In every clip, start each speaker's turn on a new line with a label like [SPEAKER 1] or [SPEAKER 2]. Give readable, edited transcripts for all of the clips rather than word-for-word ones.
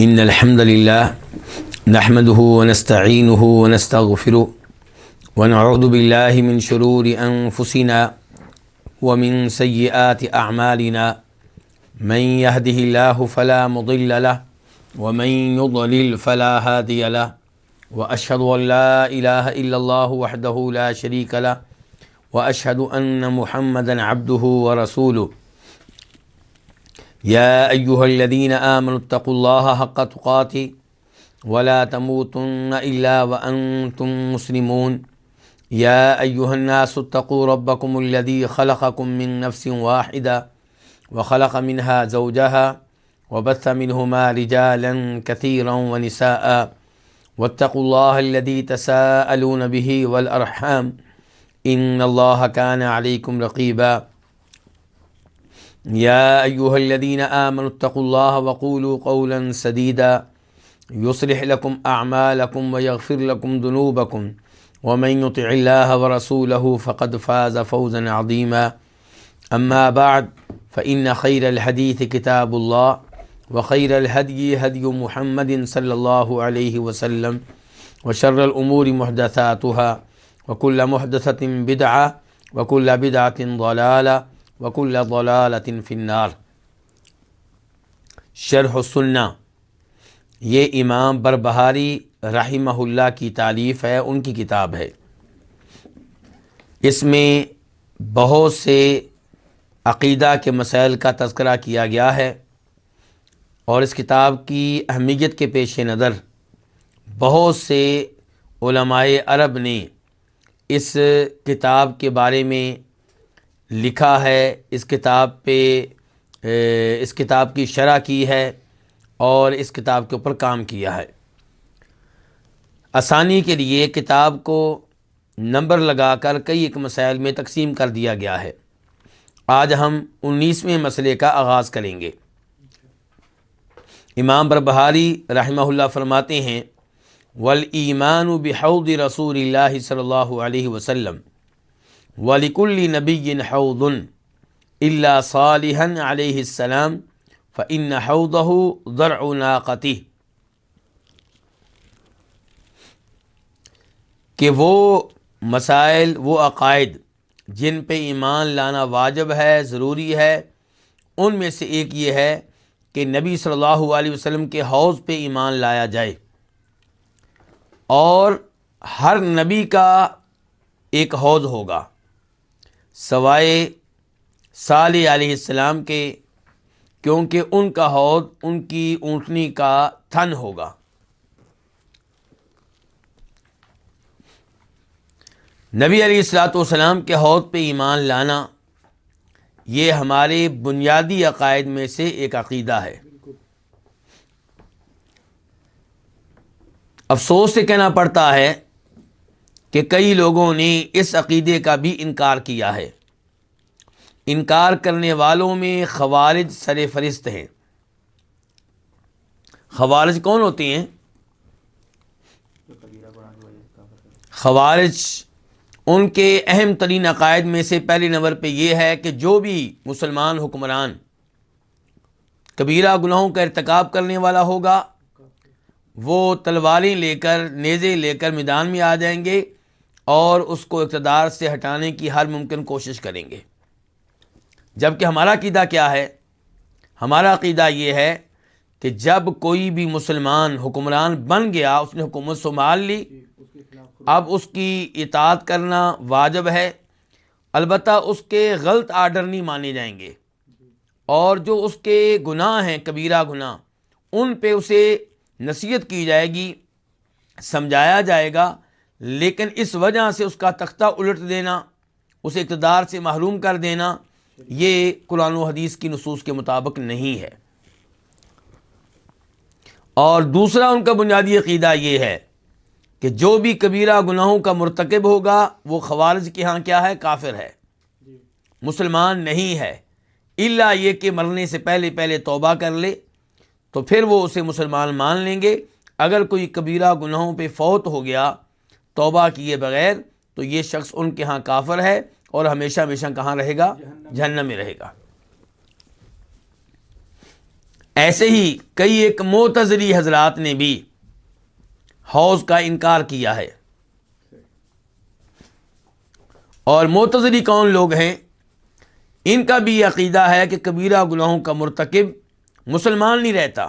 [SPEAKER 1] إن الحمد لله نحمده ونستعينه ونستغفره ونعوذ بالله من شرور أنفسنا ومن سيئات أعمالنا من يهده الله فلا مضل له ومن يضلل فلا هادي له وأشهد أن لا إله إلا الله وحده لا شريك له وأشهد أن محمدا عبده ورسوله يا أيها الذين آمنوا اتقوا الله حق تقاته ولا تموتن إلا وأنتم مسلمون يا أيها الناس اتقوا ربكم الذي خلقكم من نفس واحدة وخلق منها زوجها وبث منهما رجالا كثيرا ونساء واتقوا الله الذي تساءلون به والأرحام إن الله كان عليكم رقيبا يا أيها الذين آمنوا اتقوا الله وقولوا قولا سديدا يصلح لكم أعمالكم ويغفر لكم ذنوبكم ومن يطع الله ورسوله فقد فاز فوزا عظيما أما بعد فإن خير الحديث كتاب الله وخير الهدي هدي محمد صلى الله عليه وسلم وشر الأمور محدثاتها وكل محدثة بدعة وكل بدعة ضلالة وكل ضلالة في النار۔ شرح السنہ یہ امام بربہاری رحمہ اللہ کی تالیف ہے، ان کی کتاب ہے۔ اس میں بہت سے عقیدہ کے مسائل کا تذکرہ کیا گیا ہے، اور اس کتاب کی اہمیت کے پیش نظر بہت سے علماء عرب نے اس کتاب کے بارے میں لکھا ہے، اس کتاب کی شرح کی ہے اور اس کتاب کے اوپر کام کیا ہے۔ آسانی کے لیے کتاب کو نمبر لگا کر کئی ایک مسائل میں تقسیم کر دیا گیا ہے۔ آج ہم 19ویں مسئلے کا آغاز کریں گے۔ امام بربہاری رحمہ اللہ فرماتے ہیں وَالْإِيمَانُ بِحَوْضِ رسول اللہ صلی اللہ علیہ وسلم وَلِكُلِّ نَبِيٍّ حَوْضٌ إِلَّا صَالِحًا علیہ السلام فَإِنَّ حَوْضَهُ ضَرْعُ نَاقَتِهِ، کہ وہ مسائل، وہ عقائد جن پہ ایمان لانا واجب ہے، ضروری ہے، ان میں سے ایک یہ ہے کہ نبی صلی اللہ علیہ وسلم کے حوض پہ ایمان لایا جائے، اور ہر نبی کا ایک حوض ہوگا سوائے صالح علیہ السلام کے، کیونکہ ان کا حوض ان کی اونٹنی کا تھن ہوگا۔ نبی علیہ الصلوۃ والسلام کے حوض پہ ایمان لانا یہ ہمارے بنیادی عقائد میں سے ایک عقیدہ ہے۔ افسوس سے کہنا پڑتا ہے کہ کئی لوگوں نے اس عقیدے کا بھی انکار کیا ہے۔ انکار کرنے والوں میں خوارج سر فہرست ہیں۔ خوارج کون ہوتے ہیں؟ خوارج ان کے اہم ترین عقائد میں سے پہلے نمبر پہ یہ ہے کہ جو بھی مسلمان حکمران کبیرہ گناہوں کا ارتکاب کرنے والا ہوگا وہ تلواریں لے کر، نیزے لے کر میدان میں آ جائیں گے اور اس کو اقتدار سے ہٹانے کی ہر ممکن کوشش کریں گے۔ جبکہ ہمارا عقیدہ کیا ہے؟ ہمارا عقیدہ یہ ہے کہ جب کوئی بھی مسلمان حکمران بن گیا، اس نے حکومت سنبھال لی، اب اس کی اطاعت کرنا واجب ہے، البتہ اس کے غلط آرڈر نہیں مانے جائیں گے، اور جو اس کے گناہ ہیں، کبیرہ گناہ، ان پہ اسے نصیحت کی جائے گی، سمجھایا جائے گا، لیکن اس وجہ سے اس کا تختہ الٹ دینا، اسے اقتدار سے محروم کر دینا، یہ قرآن و حدیث کی نصوص کے مطابق نہیں ہے۔ اور دوسرا ان کا بنیادی عقیدہ یہ ہے کہ جو بھی کبیرہ گناہوں کا مرتکب ہوگا وہ خوارج کے ہاں کیا ہے؟ کافر ہے، مسلمان نہیں ہے، الا یہ کہ مرنے سے پہلے توبہ کر لے تو پھر وہ اسے مسلمان مان لیں گے۔ اگر کوئی کبیرہ گناہوں پہ فوت ہو گیا توبہ کیے بغیر تو یہ شخص ان کے ہاں کافر ہے اور ہمیشہ ہمیشہ کہاں رہے گا؟ جہنم میں رہے گا۔ ایسے ہی کئی ایک معتزلی حضرات نے بھی حوض کا انکار کیا ہے. اور معتزلی کون لوگ ہیں؟ ان کا بھی یہ عقیدہ ہے کہ کبیرہ گناہوں کا مرتکب مسلمان نہیں رہتا.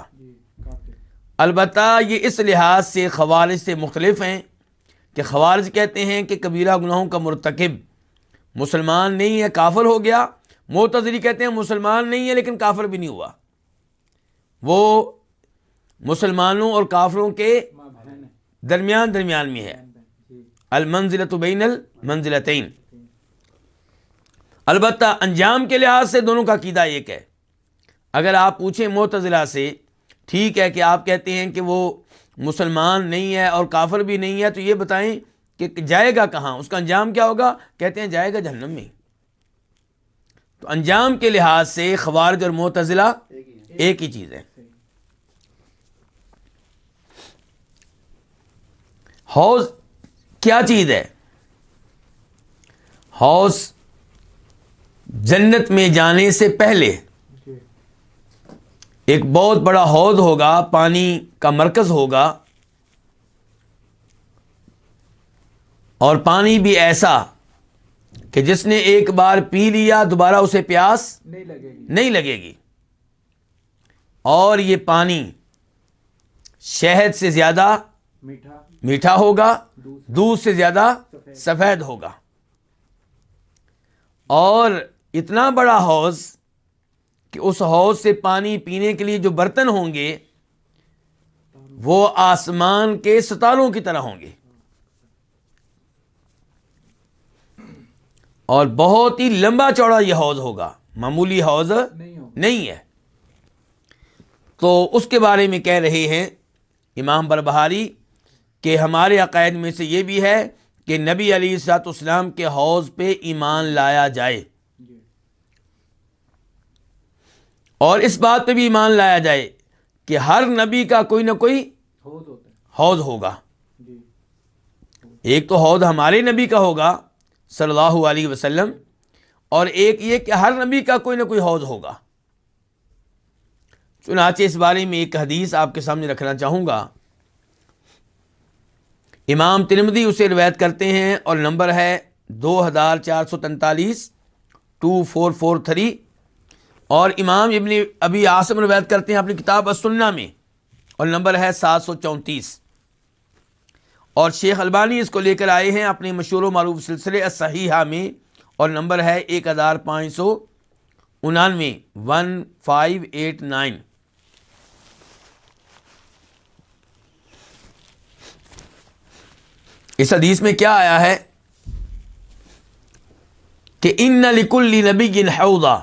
[SPEAKER 1] البتہ یہ اس لحاظ سے خوارج سے مختلف ہیں کہ خوارج کہتے ہیں کہ کبیرہ گناہوں کا مرتکب مسلمان نہیں ہے، کافر ہو گیا. معتزلی کہتے ہیں مسلمان نہیں ہے لیکن کافر بھی نہیں ہوا، وہ مسلمانوں اور کافروں کے درمیان میں ہے، المنزلۃ بین المنزلتین. البتہ انجام کے لحاظ سے دونوں کا عقیدہ ایک ہے. اگر آپ پوچھیں معتزلہ سے، ٹھیک ہے کہ آپ کہتے ہیں کہ وہ مسلمان نہیں ہے اور کافر بھی نہیں ہے، تو یہ بتائیں کہ جائے گا کہاں، اس کا انجام کیا ہوگا؟ کہتے ہیں جائے گا جہنم میں. تو انجام کے لحاظ سے خوارج اور معتزلہ ایک ہی چیز ہے. حوض کیا چیز ہے؟ حوض جنت میں جانے سے پہلے ایک بہت بڑا حوض ہوگا، پانی کا مرکز ہوگا، اور پانی بھی ایسا کہ جس نے ایک بار پی لیا دوبارہ اسے پیاس نہیں لگے گی. اور یہ پانی شہد سے زیادہ میٹھا ہوگا، دودھ سے زیادہ سفید ہوگا. اور اتنا بڑا حوض کہ اس حوض سے پانی پینے کے لیے جو برتن ہوں گے وہ آسمان کے ستاروں کی طرح ہوں گے، اور بہت ہی لمبا چوڑا یہ حوض ہوگا، معمولی حوض نہیں ہے. تو اس کے بارے میں کہہ رہے ہیں امام بربہاری کہ ہمارے عقائد میں سے یہ بھی ہے کہ نبی علیہ الصلوۃ والسلام کے حوض پہ ایمان لایا جائے، اور اس بات پہ بھی ایمان لایا جائے کہ ہر نبی کا کوئی نہ کوئی حوض ہوگا. ایک تو حوض ہمارے نبی کا ہوگا صلی اللہ علیہ وسلم، اور ایک یہ کہ ہر نبی کا کوئی نہ کوئی حوض ہوگا. چنانچہ اس بارے میں ایک حدیث آپ کے سامنے رکھنا چاہوں گا. امام ترمذی اسے روایت کرتے ہیں اور نمبر ہے 2443 2443، اور امام ابن ابی عاصم روایت کرتے ہیں اپنی کتاب السنہ میں اور نمبر ہے 734، اور شیخ البانی اس کو لے کر آئے ہیں اپنے مشہور و معروف سلسلے الصحیحہ میں اور نمبر ہے 1599 1589. اس حدیث میں کیا آیا ہے کہ ان لکل نبی حوضا،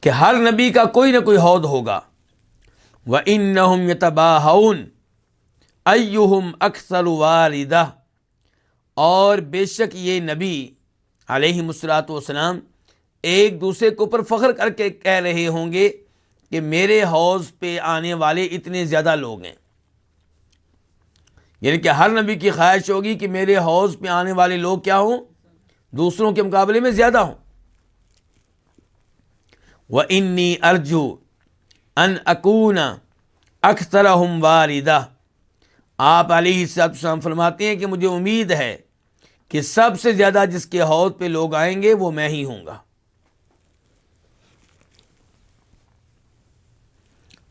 [SPEAKER 1] کہ ہر نبی کا کوئی نہ کوئی حوض ہوگا. وَإِنَّهُمْ يَتَبَاهَوْنَ أَيُّهُمْ أَكْثَرُ وَارِدَةً، اور بے شک یہ نبی علیہ الصلوۃ والسلام ایک دوسرے کے اوپر فخر کر کے کہہ رہے ہوں گے کہ میرے حوض پہ آنے والے اتنے زیادہ لوگ ہیں. یعنی کہ ہر نبی کی خواہش ہوگی کہ میرے حوض پہ آنے والے لوگ کیا ہوں؟ دوسروں کے مقابلے میں زیادہ ہوں. وَإِنِّي أَرْجُو أَنْ أَكُونَ أَكْثَرَهُمْ وَارِدًا، آپ علیہ السلام فرماتے ہیں کہ مجھے امید ہے کہ سب سے زیادہ جس کے حوض پہ لوگ آئیں گے وہ میں ہی ہوں گا.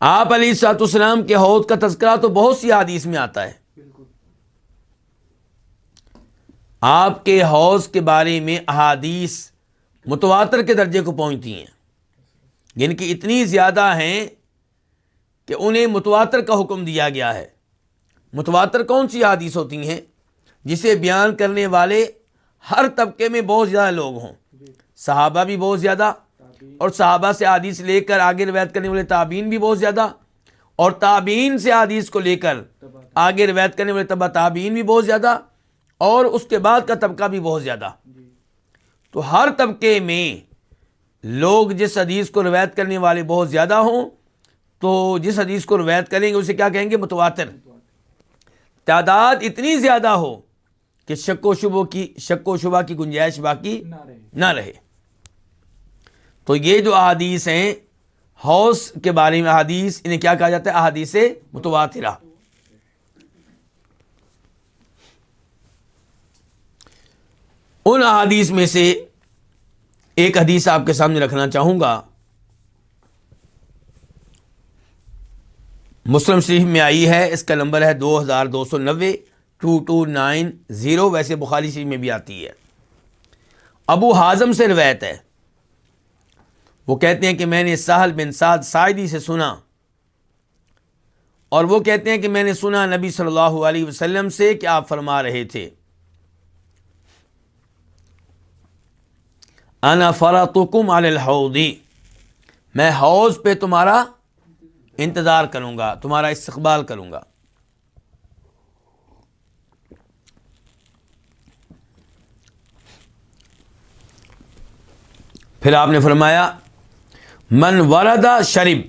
[SPEAKER 1] آپ علیہ السلام کے حوض کا تذکرہ تو بہت سی حدیث میں آتا ہے. آپ کے حوض کے بارے میں احادیث متواتر کے درجے کو پہنچتی ہیں، جن کی اتنی زیادہ ہیں کہ انہیں متواتر کا حکم دیا گیا ہے. متواتر کون سی حدیث ہوتی ہیں؟ جسے بیان کرنے والے ہر طبقے میں بہت زیادہ لوگ ہوں، صحابہ بھی بہت زیادہ، اور صحابہ سے حدیث لے کر آگے روایت کرنے والے تابعین بھی بہت زیادہ، اور تابعین سے حدیث کو لے کر آگے روایت کرنے والے تبع تابعین بھی بہت زیادہ، اور اس کے بعد کا طبقہ بھی بہت زیادہ. تو ہر طبقے میں لوگ جس حدیث کو روایت کرنے والے بہت زیادہ ہوں تو جس حدیث کو روایت کریں گے اسے کیا کہیں گے؟ متواتر. تعداد اتنی زیادہ ہو کہ شک و شبہ کی گنجائش باقی نہ رہے. تو یہ جو احادیث ہیں حوض کے بارے میں احادیث، انہیں کیا کہا جاتا ہے؟ احادیث متواترہ۔ ان احادیث میں سے ایک حدیث آپ کے سامنے رکھنا چاہوں گا، مسلم شریف میں آئی ہے، اس کا نمبر ہے 2290 2290، ویسے بخاری شریف میں بھی آتی ہے۔ ابو حازم سے روایت ہے، وہ کہتے ہیں کہ میں نے سہل بن سعد ساعدی سے سنا، اور وہ کہتے ہیں کہ میں نے سنا نبی صلی اللہ علیہ وسلم سے کہ آپ فرما رہے تھے، انا فرطکم علی الحوض، میں حوض پہ تمہارا انتظار کروں گا، تمہارا استقبال کروں گا۔ پھر آپ نے فرمایا من ورد شرب،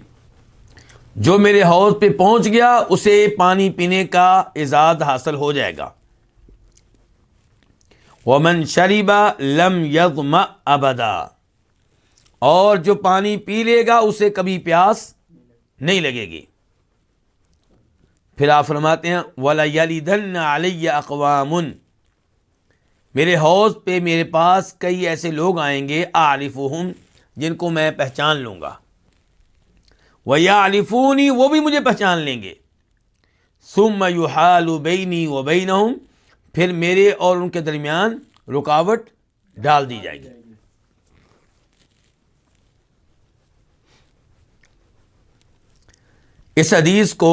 [SPEAKER 1] جو میرے حوض پہ پہنچ گیا اسے پانی پینے کا اعزاز حاصل ہو جائے گا۔ ومن شرب لم یظمأ ابدا، اور جو پانی پی لے گا اسے کبھی پیاس نہیں لگے گی۔ پھر آپ فرماتے ہیں وَلَيَلِدَنَّ عَلَيَّ أَقْوَامٌ، میرے حوض پہ میرے پاس کئی ایسے لوگ آئیں گے اعرفہم، جن کو میں پہچان لوں گا، وَيَعْرِفُونِي، وہ بھی مجھے پہچان لیں گے، ثُمَّ يُحَالُ بَيْنِي وَبَيْنَهُمْ، پھر میرے اور ان کے درمیان رکاوٹ ڈال دی جائے گی۔ اس حدیث کو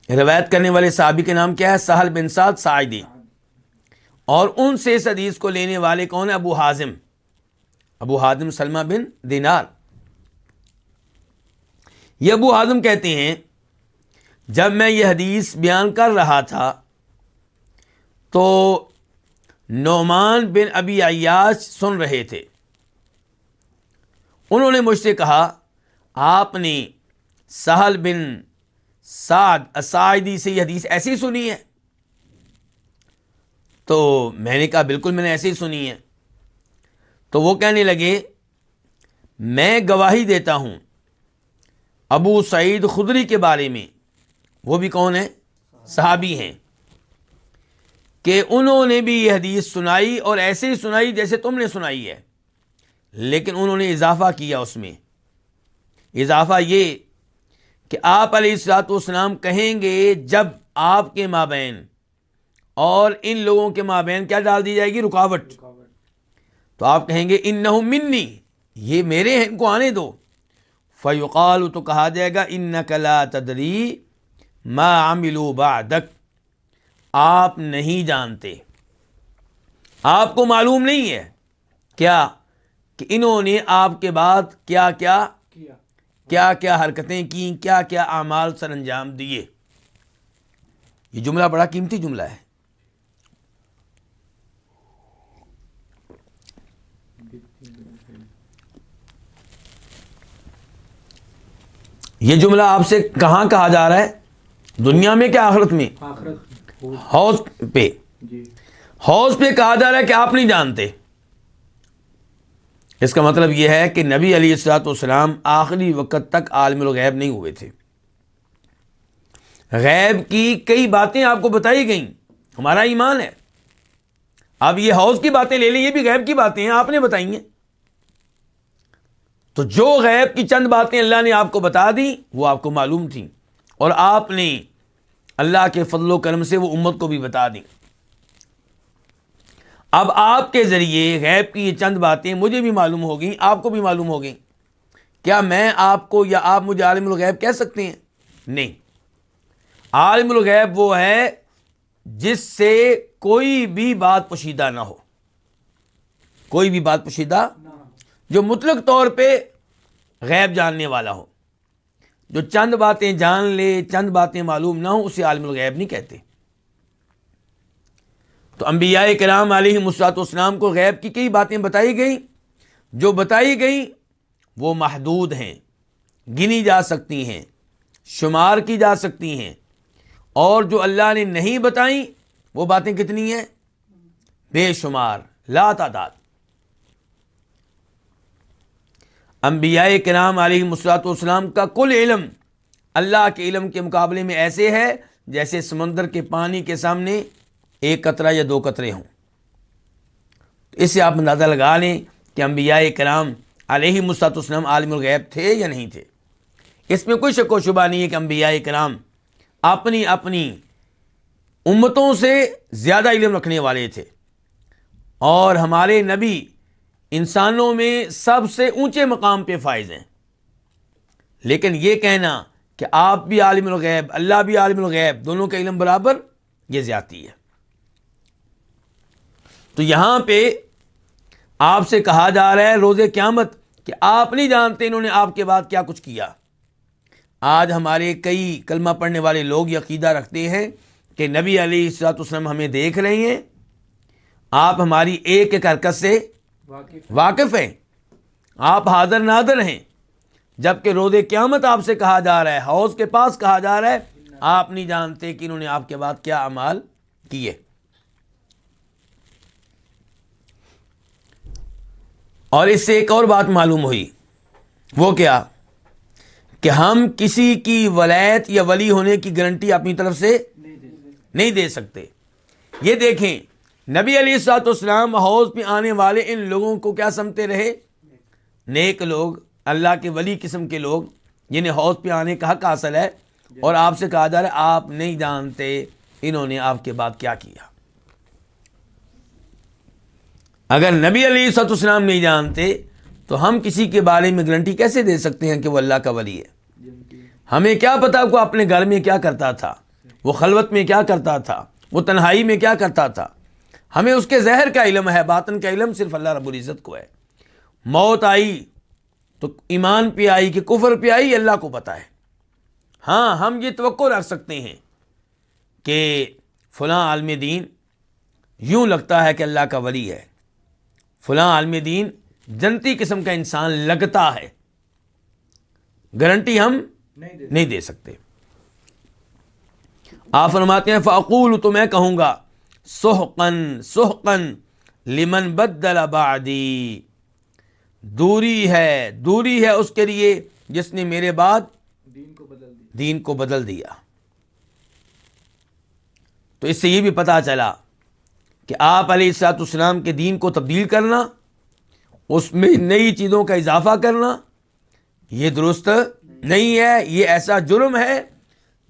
[SPEAKER 1] روایت کرنے والے صحابی کے نام کیا ہے؟ سہل بن سعد ساعدی، اور ان سے اس حدیث کو لینے والے کون ہیں؟ ابو حازم، ابو حازم سلمہ بن دینار۔ یہ ابو حازم کہتے ہیں جب میں یہ حدیث بیان کر رہا تھا تو نعمان بن ابی عیاش سن رہے تھے، انہوں نے مجھ سے کہا آپ نے سہل بن سعد الساعدی سے یہ حدیث ایسی ہی سنی ہے؟ تو میں نے کہا بالکل میں نے ایسے ہی سنی ہے۔ تو وہ کہنے لگے میں گواہی دیتا ہوں ابو سعید خدری کے بارے میں، وہ بھی کون ہے؟ صحابی ہیں، کہ انہوں نے بھی یہ حدیث سنائی اور ایسے ہی سنائی جیسے تم نے سنائی ہے، لیکن انہوں نے اضافہ کیا، اس میں اضافہ یہ کہ آپ علیہ الصلوۃ والسلام کہیں گے جب آپ کے مابین اور ان لوگوں کے مابین کیا ڈال دی جائے گی؟ رکاوٹ، تو آپ کہیں گے انہم منی، یہ میرے ہیں، ان کو آنے دو۔ فیقال، تو کہا جائے گا انک لا تدری ما عملوا بعدک، آپ نہیں جانتے، آپ کو معلوم نہیں ہے کیا کہ انہوں نے آپ کے بعد کیا کیا حرکتیں کی، کیا کیا اعمال سر انجام دیے۔ یہ جملہ بڑا قیمتی جملہ ہے۔ یہ جملہ آپ سے کہاں کہا جا رہا ہے؟ دنیا میں کیا آخرت میں؟ حوض پہ، حوض پہ کہا جا رہا ہے کہ آپ نہیں جانتے۔ اس کا مطلب یہ ہے کہ نبی علیہ الصلوۃ والسلام آخری وقت تک عالم الغیب نہیں ہوئے تھے، غیب کی کئی باتیں آپ کو بتائی گئیں، ہمارا ایمان ہے۔ اب یہ حوض کی باتیں لے لیں، یہ بھی غیب کی باتیں ہیں، آپ نے بتائی ہیں۔ تو جو غیب کی چند باتیں اللہ نے آپ کو بتا دی وہ آپ کو معلوم تھیں، اور آپ نے اللہ کے فضل و کرم سے وہ امت کو بھی بتا دیں۔ اب آپ کے ذریعے غیب کی یہ چند باتیں مجھے بھی معلوم ہو گئیں، آپ کو بھی معلوم ہو گئیں۔ کیا میں آپ کو یا آپ مجھے عالم الغیب کہہ سکتے ہیں؟ نہیں۔ عالم الغیب وہ ہے جس سے کوئی بھی بات پوشیدہ نہ ہو، کوئی بھی بات پوشیدہ، جو مطلق طور پہ غیب جاننے والا ہو، جو چند باتیں جان لے، چند باتیں معلوم نہ ہو، اسے عالم الغیب نہیں کہتے۔ تو انبیاء کرام علیہ الصلوۃ والسلام کو غیب کی کئی باتیں بتائی گئیں، جو بتائی گئیں وہ محدود ہیں، گنی جا سکتی ہیں، شمار کی جا سکتی ہیں، اور جو اللہ نے نہیں بتائیں وہ باتیں کتنی ہیں؟ بے شمار، لا تعداد۔ انبیاء کرام علیہم الصلوۃ والسلام کا کل علم اللہ کے علم کے مقابلے میں ایسے ہے جیسے سمندر کے پانی کے سامنے ایک قطرہ یا دو قطرے ہوں. اس سے آپ اندازہ لگا لیں کہ انبیاء کرام علیہم الصلوۃ والسلام عالم الغیب تھے یا نہیں تھے. اس میں کوئی شک و شبہ نہیں ہے کہ انبیاء کرام اپنی اپنی امتوں سے زیادہ علم رکھنے والے تھے، اور ہمارے نبی انسانوں میں سب سے اونچے مقام پہ فائز ہیں. لیکن یہ کہنا کہ آپ بھی عالم الغیب، اللہ بھی عالم الغیب، دونوں کا علم برابر، یہ زیادتی ہے. تو یہاں پہ آپ سے کہا جا رہا ہے روز قیامت کہ آپ نہیں جانتے انہوں نے آپ کے بعد کیا کچھ کیا. آج ہمارے کئی کلمہ پڑھنے والے لوگ یہ عقیدہ رکھتے ہیں کہ نبی علیہ الصلوۃ والسلام ہمیں دیکھ رہے ہیں، آپ ہماری ایک ایک حرکت سے واقف ہیں، آپ حاضر ناظر ہیں، جبکہ روز قیامت آپ سے کہا جا رہا ہے، حوض کے پاس کہا جا رہا ہے، آپ نہیں جانتے کہ انہوں نے آپ کے بعد کیا اعمال کیے. اور اس سے ایک اور بات معلوم ہوئی، وہ کیا کہ ہم کسی کی ولایت یا ولی ہونے کی گارنٹی اپنی طرف سے نہیں دے سکتے. یہ دیکھیں نبی علیہ الصلوۃ والسلام حوض پہ آنے والے ان لوگوں کو کیا سمجھتے رہے؟ نیک لوگ، اللہ کے ولی قسم کے لوگ جنہیں حوض پہ آنے کا حق حاصل ہے، اور آپ سے کہا جا رہا ہے آپ نہیں جانتے انہوں نے آپ کے بعد کیا کیا. اگر نبی علیہ الصلوۃ والسلام نہیں جانتے تو ہم کسی کے بارے میں گارنٹی کیسے دے سکتے ہیں کہ وہ اللہ کا ولی ہے؟ ہمیں کیا پتا وہ اپنے گھر میں کیا کرتا تھا، وہ خلوت میں کیا کرتا تھا، وہ تنہائی میں کیا کرتا تھا. ہمیں اس کے ظاہر کا علم ہے، باطن کا علم صرف اللہ رب العزت کو ہے. موت آئی تو ایمان پہ آئی کہ کفر پہ آئی، اللہ کو پتا ہے. ہاں ہم یہ توقع رکھ سکتے ہیں کہ فلاں عالم دین یوں لگتا ہے کہ اللہ کا ولی ہے، فلاں عالم دین جنتی قسم کا انسان لگتا ہے. گارنٹی ہم نہیں دے سکتے. آپ فرماتے ہیں فاقول، تو میں کہوں گا سحقن سحقن لمن بدل بعدی، دوری ہے اس کے لیے جس نے میرے بعد دین کو بدل دیا. تو اس سے یہ بھی پتا چلا کہ آپ علیہ الصلوۃ والسلام کے دین کو تبدیل کرنا، اس میں نئی چیزوں کا اضافہ کرنا، یہ درست نہیں ہے. یہ ایسا جرم ہے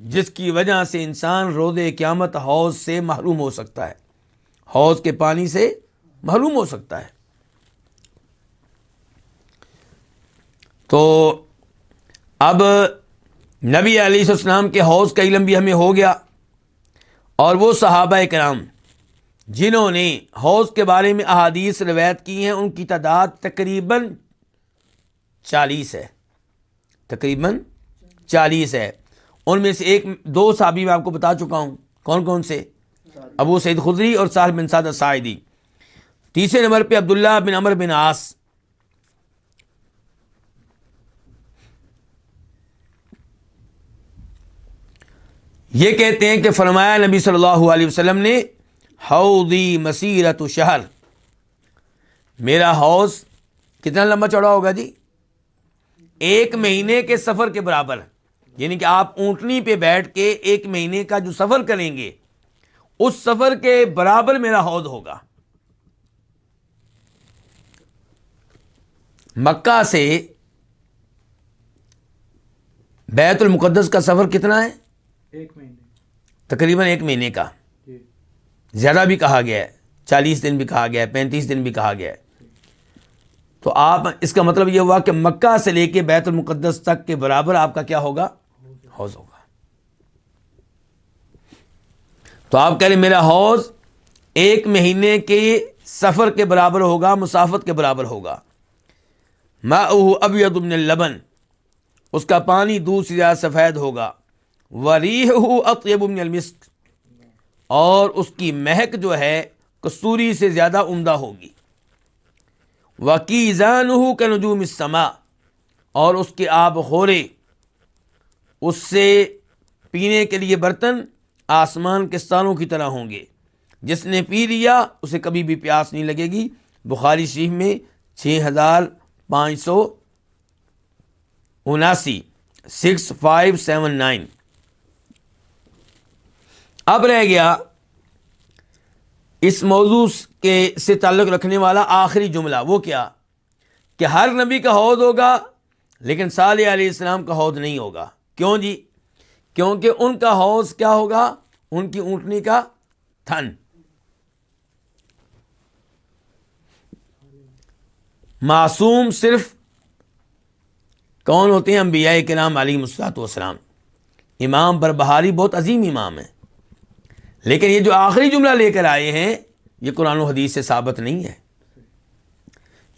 [SPEAKER 1] جس کی وجہ سے انسان روز قیامت حوض سے محروم ہو سکتا ہے، حوض کے پانی سے محروم ہو سکتا ہے. تو اب نبی علیہ السلام کے حوض کا علم بھی ہمیں ہو گیا، اور وہ صحابہ کرام جنہوں نے حوض کے بارے میں احادیث روایت کی ہیں ان کی تعداد تقریباً 40 ہے، تقریباً 40 ہے. ان میں سے ایک دو صحابی میں آپ کو بتا چکا ہوں. کون کون سے؟ ابو سعید خدری اور سہل بن سعد الساعدی. تیسرے نمبر پہ عبداللہ بن عمرو بن عاص. یہ کہتے ہیں کہ فرمایا نبی صلی اللہ علیہ وسلم نے حوضی مسیرت شہر، میرا حوض کتنا لمبا چوڑا ہوگا جی؟ 1 مہینے کے سفر کے برابر. یعنی کہ آپ اونٹنی پہ بیٹھ کے 1 مہینے کا جو سفر کریں گے اس سفر کے برابر میرا حوض ہوگا. مکہ سے بیت المقدس کا سفر کتنا ہے؟
[SPEAKER 2] 1 مہینے،
[SPEAKER 1] تقریباً 1 مہینے کا. زیادہ بھی کہا گیا ہے، 40 دن بھی کہا گیا ہے، 35 دن بھی کہا گیا ہے. تو آپ اس کا مطلب یہ ہوا کہ مکہ سے لے کے بیت المقدس تک کے برابر آپ کا کیا ہوگا؟ حوض ہوگا. تو آپ کہہ رہے میرا حوض 1 مہینے کے سفر کے برابر ہوگا، مسافت کے برابر ہوگا. ماؤہ ابیض من اللبن، اس کا پانی دودھ سے زیادہ سفید ہوگا. وریحہ اطیب من المسک، اور اس کی مہک جو ہے کستوری سے زیادہ عمدہ ہوگی. وکیزانہ کنجوم السماء، اور اس کے آب خورے، اس سے پینے کے لیے برتن آسمان کے ستاروں کی طرح ہوں گے. جس نے پی لیا اسے کبھی بھی پیاس نہیں لگے گی. بخاری شریف میں 6500 796579۔ اب رہ گیا اس موضوع کے سے تعلق رکھنے والا آخری جملہ، وہ کیا کہ ہر نبی کا حوض ہوگا لیکن صالح علیہ السلام کا حوض نہیں ہوگا۔ کیوں جی؟ کیونکہ ان کا حوض کیا ہوگا؟ ان کی اونٹنی کا تھن۔ معصوم صرف کون ہوتے ہیں؟ انبیاء کرام علیہم الصلوۃ والسلام۔ امام بربہاری بہت عظیم امام ہے، لیکن یہ جو آخری جملہ لے کر آئے ہیں یہ قرآن و حدیث سے ثابت نہیں ہے۔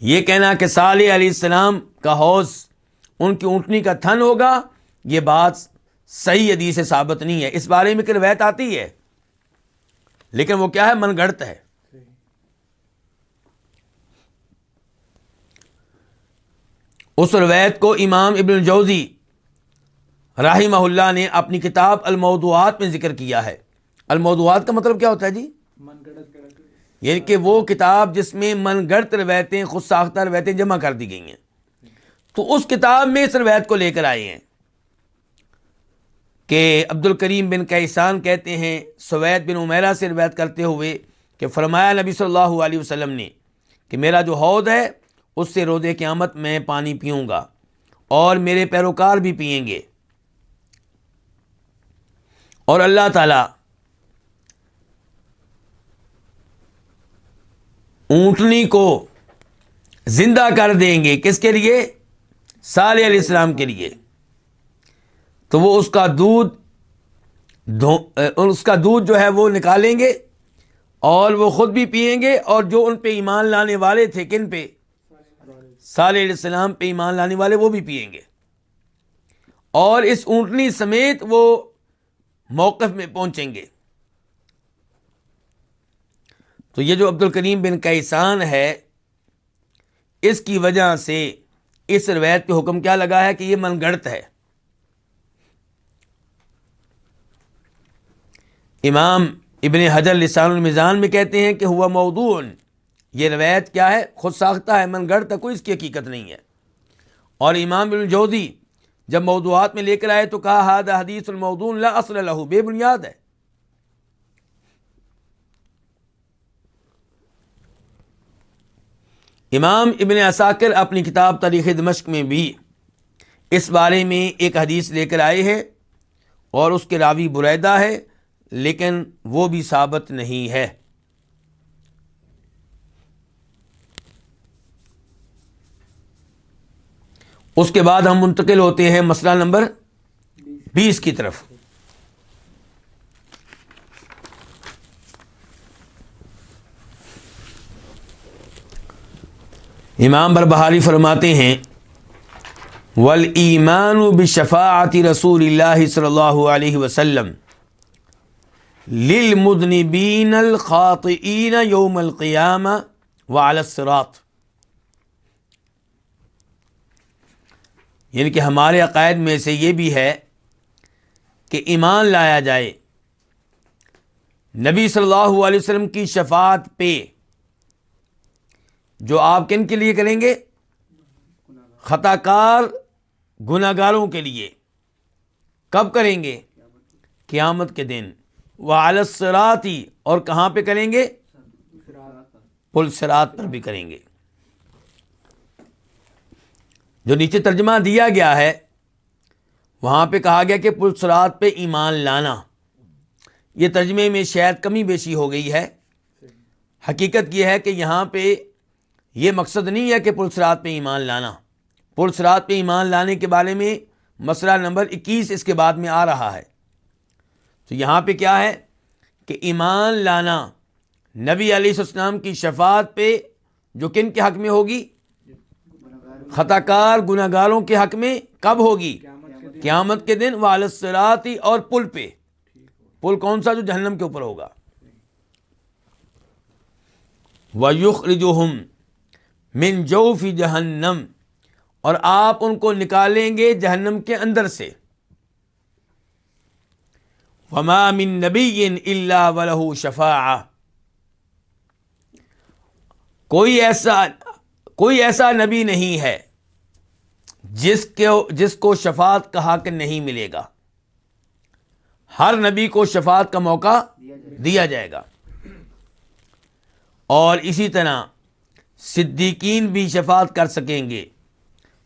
[SPEAKER 1] یہ کہنا کہ صالح علیہ السلام کا حوض ان کی اونٹنی کا تھن ہوگا، یہ بات صحیح حدیث سے ثابت نہیں ہے۔ اس بارے میں کہ روایت آتی ہے لیکن وہ کیا ہے؟ من گھڑت ہے۔ اس روایت کو امام ابن الجوزی رحمہ اللہ نے اپنی کتاب الموضوعات میں ذکر کیا ہے۔ الموضوعات کا مطلب کیا ہوتا ہے جی؟ یعنی کہ وہ کتاب جس میں من گھڑت روایتیں، خود ساختہ روایتیں جمع کر دی گئی ہیں، تو اس کتاب میں اس روایت کو لے کر آئے ہیں کہ عبد الکریم بن کیسان کہتے ہیں سوید بن عمیرہ سے روایت کرتے ہوئے کہ فرمایا نبی صلی اللہ علیہ وسلم نے کہ میرا جو حوض ہے اس سے روز قیامت میں پانی پیوں گا اور میرے پیروکار بھی پئیں گے، اور اللہ تعالیٰ اونٹنی کو زندہ کر دیں گے۔ کس کے لیے؟ صالح علیہ السلام کے لیے۔ تو وہ اس کا دودھ جو ہے وہ نکالیں گے اور وہ خود بھی پئیں گے، اور جو ان پہ ایمان لانے والے تھے، کن پہ؟ صالح علیہ السلام پہ ایمان لانے والے، وہ بھی پئیں گے، اور اس اونٹنی سمیت وہ موقف میں پہنچیں گے۔ تو یہ جو عبد الکریم بن کیسان ہے، اس کی وجہ سے اس روایت پہ حکم کیا لگا ہے کہ یہ من گھڑت ہے۔ امام ابن حجر لسان المیزان میں کہتے ہیں کہ ہوا موضوع، یہ روایت کیا ہے؟ خود ساختہ ہے، من گھڑت ہے، کوئی اس کی حقیقت نہیں ہے۔ اور امام ابن الجوزی جب موضوعات میں لے کر آئے تو کہا ھذا حدیث الموضوع لا اصل لہ، بے بنیاد ہے۔ امام ابن عساکر اپنی کتاب تاریخ دمشق میں بھی اس بارے میں ایک حدیث لے کر آئے ہیں، اور اس کے راوی بریدہ ہے، لیکن وہ بھی ثابت نہیں ہے۔ اس کے بعد ہم منتقل ہوتے ہیں مسئلہ نمبر 20 کی طرف۔ امام بربہاری فرماتے ہیں والایمان بشفاعت رسول اللہ صلی اللہ علیہ وسلم للمذنبین الخاطئین یوم القیامہ وعلی الصراط، یعنی کہ ہمارے عقائد میں سے یہ بھی ہے کہ ایمان لایا جائے نبی صلی اللہ علیہ وسلم کی شفاعت پہ، جو آپ کن کے لیے کریں گے؟ خطا کار گناہ گاروں کے لیے۔ کب کریں گے؟ قیامت کے دن۔ وعلی الصراط، اور کہاں پہ کریں گے؟ پل صراط پر بھی کریں گے۔ جو نیچے ترجمہ دیا گیا ہے وہاں پہ کہا گیا کہ پل صراط پہ ایمان لانا، یہ ترجمے میں شاید کمی بیشی ہو گئی ہے۔ حقیقت یہ ہے کہ یہاں پہ یہ مقصد نہیں ہے کہ پل صراط پہ ایمان لانا۔ پل صراط پہ ایمان لانے کے بارے میں مسئلہ نمبر 21 اس کے بعد میں آ رہا ہے۔ تو یہاں پہ کیا ہے کہ ایمان لانا نبی علیہ السلام کی شفاعت پہ، جو کن کے حق میں ہوگی؟ خطا کار گناہ گاروں کے حق میں۔ کب ہوگی؟ قیامت کے دن۔ وعلی الصراط، اور پل پہ۔ پل کون سا؟ جو جہنم کے اوپر ہوگا۔ وَيُخْرِجُهُمْ مِنْ جَوْفِ جَهَنَّمَ، اور آپ ان کو نکالیں گے جہنم کے اندر سے۔ وَمَا مِن نَبِيٍّ إِلَّا وَلَهُ شَفَاعَةٌ، کوئی ایسا نبی نہیں ہے جس کو شفاعت کا حق نہیں ملے گا. ہر نبی کو شفاعت کا موقع دیا جائے گا. اور اسی طرح صدیقین بھی شفاعت کر سکیں گے,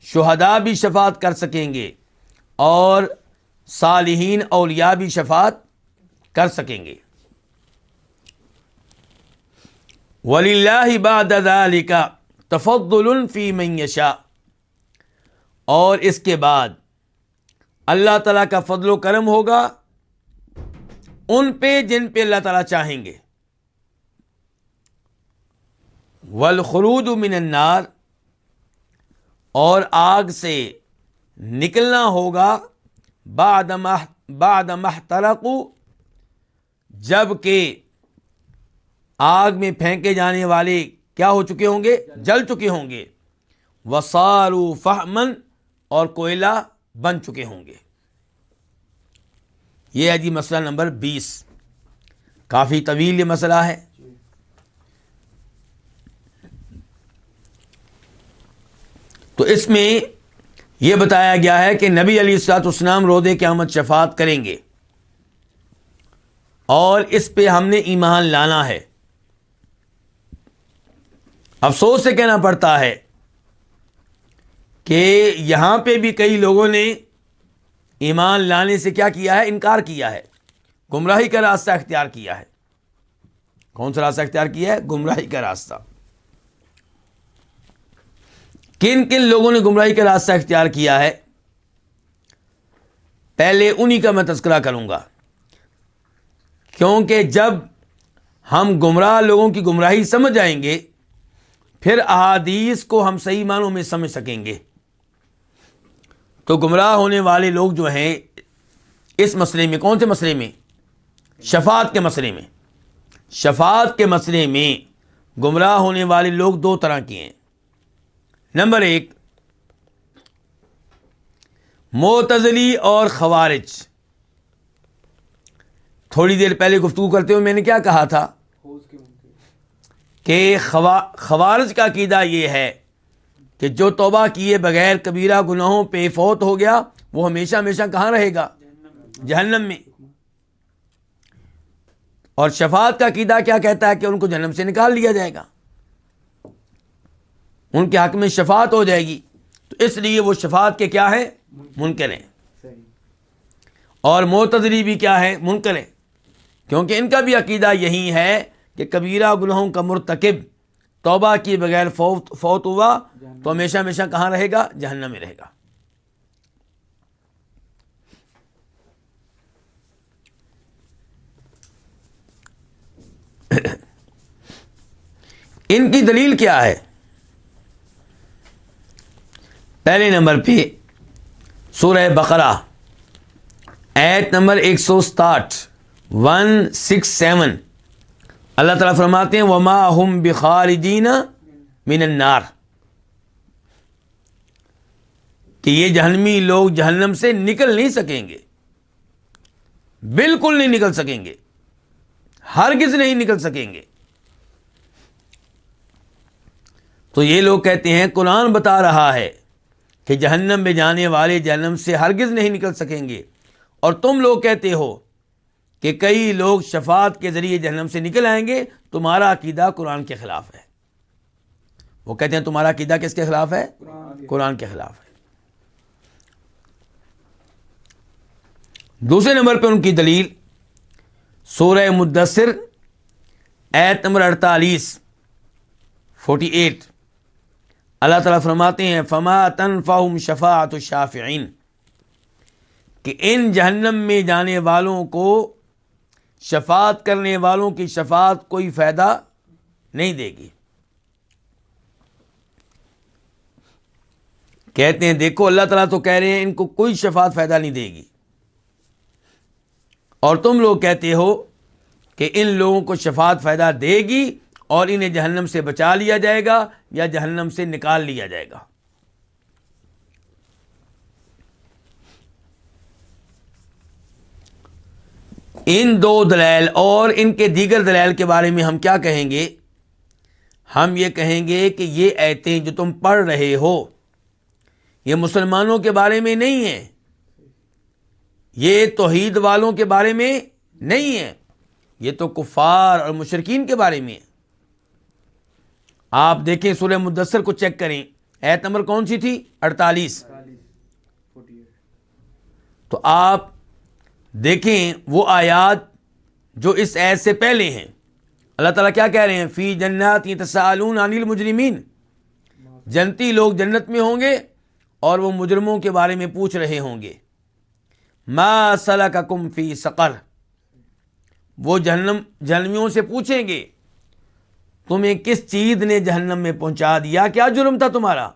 [SPEAKER 1] شہداء بھی شفاعت کر سکیں گے, اور صالحین اولیاء بھی شفاعت کر سکیں گے. وَلِلَّهِ بَعْدَ ذَلِكَ تَفَضُّلٌ فِي مَن يَشَاءُ, اور اس کے بعد اللہ تعالیٰ کا فضل و کرم ہوگا ان پہ جن پہ اللہ تعالیٰ چاہیں گے. وَالْخُرُوجُ مِنَ النَّارِ, اور آگ سے نکلنا ہوگا بعد ما احترقوا, جب کہ آگ میں پھینکے جانے والے کیا ہو چکے ہوں گے, جل چکے ہوں گے. وَصَارُوا فَحْمًا, اور کوئلہ بن چکے ہوں گے. یہ ہے جی مسئلہ نمبر 20. کافی طویل یہ مسئلہ ہے. تو اس میں یہ بتایا گیا ہے کہ نبی علیہ الصلوۃ والسلام روز قیامت شفاعت کریں گے, اور اس پہ ہم نے ایمان لانا ہے. افسوس سے کہنا پڑتا ہے کہ یہاں پہ بھی کئی لوگوں نے ایمان لانے سے کیا کیا ہے, انکار کیا ہے, گمراہی کا راستہ اختیار کیا ہے. کون سا راستہ اختیار کیا ہے؟ گمراہی کا راستہ. کن کن لوگوں نے گمراہی کا راستہ اختیار کیا ہے؟ پہلے انہی کا میں تذکرہ کروں گا, کیونکہ جب ہم گمراہ لوگوں کی گمراہی سمجھ جائیں گے پھر احادیث کو ہم صحیح معنوں میں سمجھ سکیں گے. تو گمراہ ہونے والے لوگ جو ہیں اس مسئلے میں, کون سے مسئلے میں؟ شفاعت کے مسئلے میں. شفاعت کے مسئلے میں گمراہ ہونے والے لوگ دو طرح کے ہیں. نمبر 1, معتزلی اور خوارج. تھوڑی دیر پہلے گفتگو کرتے ہوئے میں نے کیا کہا تھا کہ خوارج کا عقیدہ یہ ہے کہ جو توبہ کیے بغیر کبیرہ گناہوں پہ فوت ہو گیا وہ ہمیشہ ہمیشہ کہاں رہے گا؟ جہنم میں. اور شفاعت کا عقیدہ کیا کہتا ہے کہ ان کو جہنم سے نکال لیا جائے گا, ان کے حق میں شفاعت ہو جائے گی. تو اس لیے وہ شفاعت کے کیا ہیں؟ منکر ہیں. اور معتزلی بھی کیا ہے؟ منکر ہیں, کیونکہ ان کا بھی عقیدہ یہی ہے کہ کبیرہ گناہوں کا مرتکب توبہ کیے بغیر فوت ہوا تو ہمیشہ ہمیشہ کہاں رہے گا؟ جہنم میں رہے گا. ان کی دلیل کیا ہے؟ پہلے نمبر پہ سورہ بقرہ آیت نمبر 167 167 اللہ تعالیٰ فرماتے ہیں وما ہم بخارجین من النار, کہ یہ جہنمی لوگ جہنم سے نکل نہیں سکیں گے, بالکل نہیں نکل سکیں گے, ہرگز نہیں نکل سکیں گے. تو یہ لوگ کہتے ہیں قرآن بتا رہا ہے کہ جہنم میں جانے والے جہنم سے ہرگز نہیں نکل سکیں گے, اور تم لوگ کہتے ہو کہ کئی لوگ شفاعت کے ذریعے جہنم سے نکل آئیں گے. تمہارا عقیدہ قرآن کے خلاف ہے. وہ کہتے ہیں تمہارا عقیدہ کس کے خلاف ہے؟ قرآن کے خلاف ہے. دوسرے نمبر پہ ان کی دلیل سورہ مدثر آیت نمبر 48 اللہ تعالیٰ فرماتے ہیں فما تنفعهم شفاعت الشافعین, کہ ان جہنم میں جانے والوں کو شفاعت کرنے والوں کی شفاعت کوئی فائدہ نہیں دے گی. کہتے ہیں دیکھو اللہ تعالیٰ تو کہہ رہے ہیں ان کو کوئی شفاعت فائدہ نہیں دے گی, اور تم لوگ کہتے ہو کہ ان لوگوں کو شفاعت فائدہ دے گی اور انہیں جہنم سے بچا لیا جائے گا یا جہنم سے نکال لیا جائے گا. ان دو دلائل اور ان کے دیگر دلائل کے بارے میں ہم کیا کہیں گے؟ ہم یہ کہیں گے کہ یہ آیتیں جو تم پڑھ رہے ہو یہ مسلمانوں کے بارے میں نہیں ہے، یہ توحید والوں کے بارے میں نہیں ہے، یہ تو کفار اور مشرکین کے بارے میں ہے۔ آپ دیکھیں سورہ مدثر کو چیک کریں، ایت نمبر کون سی تھی؟ 48۔ تو آپ دیکھیں وہ آیات جو اس ایت سے پہلے ہیں، اللہ تعالیٰ کیا کہہ رہے ہیں؟ فی جنات یتساءلون عن المجرمین، جنتی لوگ جنت میں ہوں گے اور وہ مجرموں کے بارے میں پوچھ رہے ہوں گے، ما سلککم فی سقر، وہ جہنمیوں سے پوچھیں گے تمہیں کس چیز نے جہنم میں پہنچا دیا، کیا جرم تھا تمہارا؟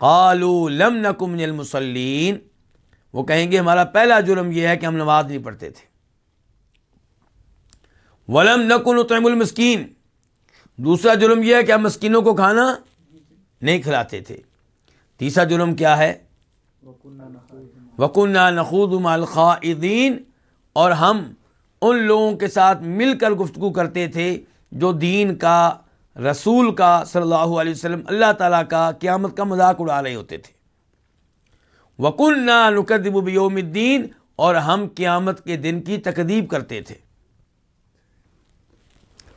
[SPEAKER 1] قالوا لم نک من المصلین، وہ کہیں گے ہمارا پہلا جرم یہ ہے کہ ہم نماز نہیں پڑھتے تھے۔ ولم نک نطعم المسکین، دوسرا جرم یہ ہے کہ ہم مسکینوں کو کھانا نہیں کھلاتے تھے۔ تیسرا جرم کیا ہے؟ وَكُنَّا نَخُوضُ مَعَ الْخَائِضِينَ، اور ہم ان لوگوں کے ساتھ مل کر گفتگو کرتے تھے جو دین کا، رسول کا صلی اللہ علیہ وسلم، اللہ تعالیٰ کا، قیامت کا مذاق اڑا رہے ہوتے تھے۔ وَكُنَّا نُكَذِّبُ بِيَوْمِ الدِّينِ، اور ہم قیامت کے دن کی تکذیب کرتے تھے۔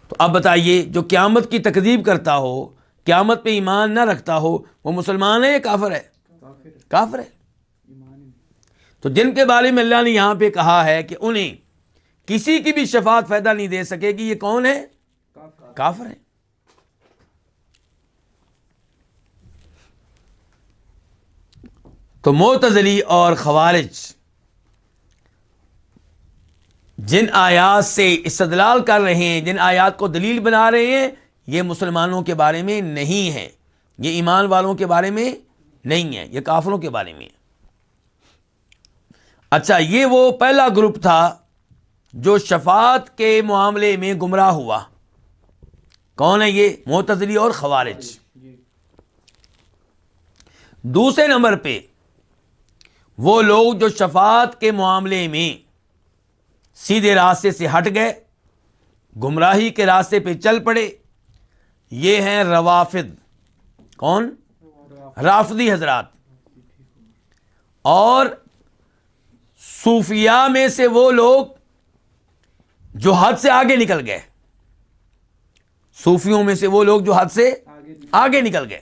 [SPEAKER 1] تو اب بتائیے، جو قیامت کی تکذیب کرتا ہو، قیامت پہ ایمان نہ رکھتا ہو، وہ مسلمان ہے یا کافر ہے؟ کافر ہے۔ تو جن کے بارے میں اللہ نے یہاں پہ کہا ہے کہ انہیں کسی کی بھی شفاعت فائدہ نہیں دے سکے گی، یہ کون ہے؟ کافر ہے۔ تو معتزلی اور خوارج جن آیات سے استدلال کر رہے ہیں، جن آیات کو دلیل بنا رہے ہیں، یہ مسلمانوں کے بارے میں نہیں ہے، یہ ایمان والوں کے بارے میں نہیں ہے، یہ کافروں کے بارے میں ہے۔ اچھا، یہ وہ پہلا گروپ تھا جو شفاعت کے معاملے میں گمراہ ہوا۔ کون ہے یہ؟ معتزلی اور خوارج۔ دوسرے نمبر پہ وہ لوگ جو شفاعت کے معاملے میں سیدھے راستے سے ہٹ گئے، گمراہی کے راستے پہ چل پڑے، یہ ہیں روافض۔ کون؟ رافضی حضرات۔ اور صوفیاء میں سے وہ لوگ جو حد سے آگے نکل گئے، صوفیوں میں سے وہ لوگ جو حد سے آگے نکل گئے،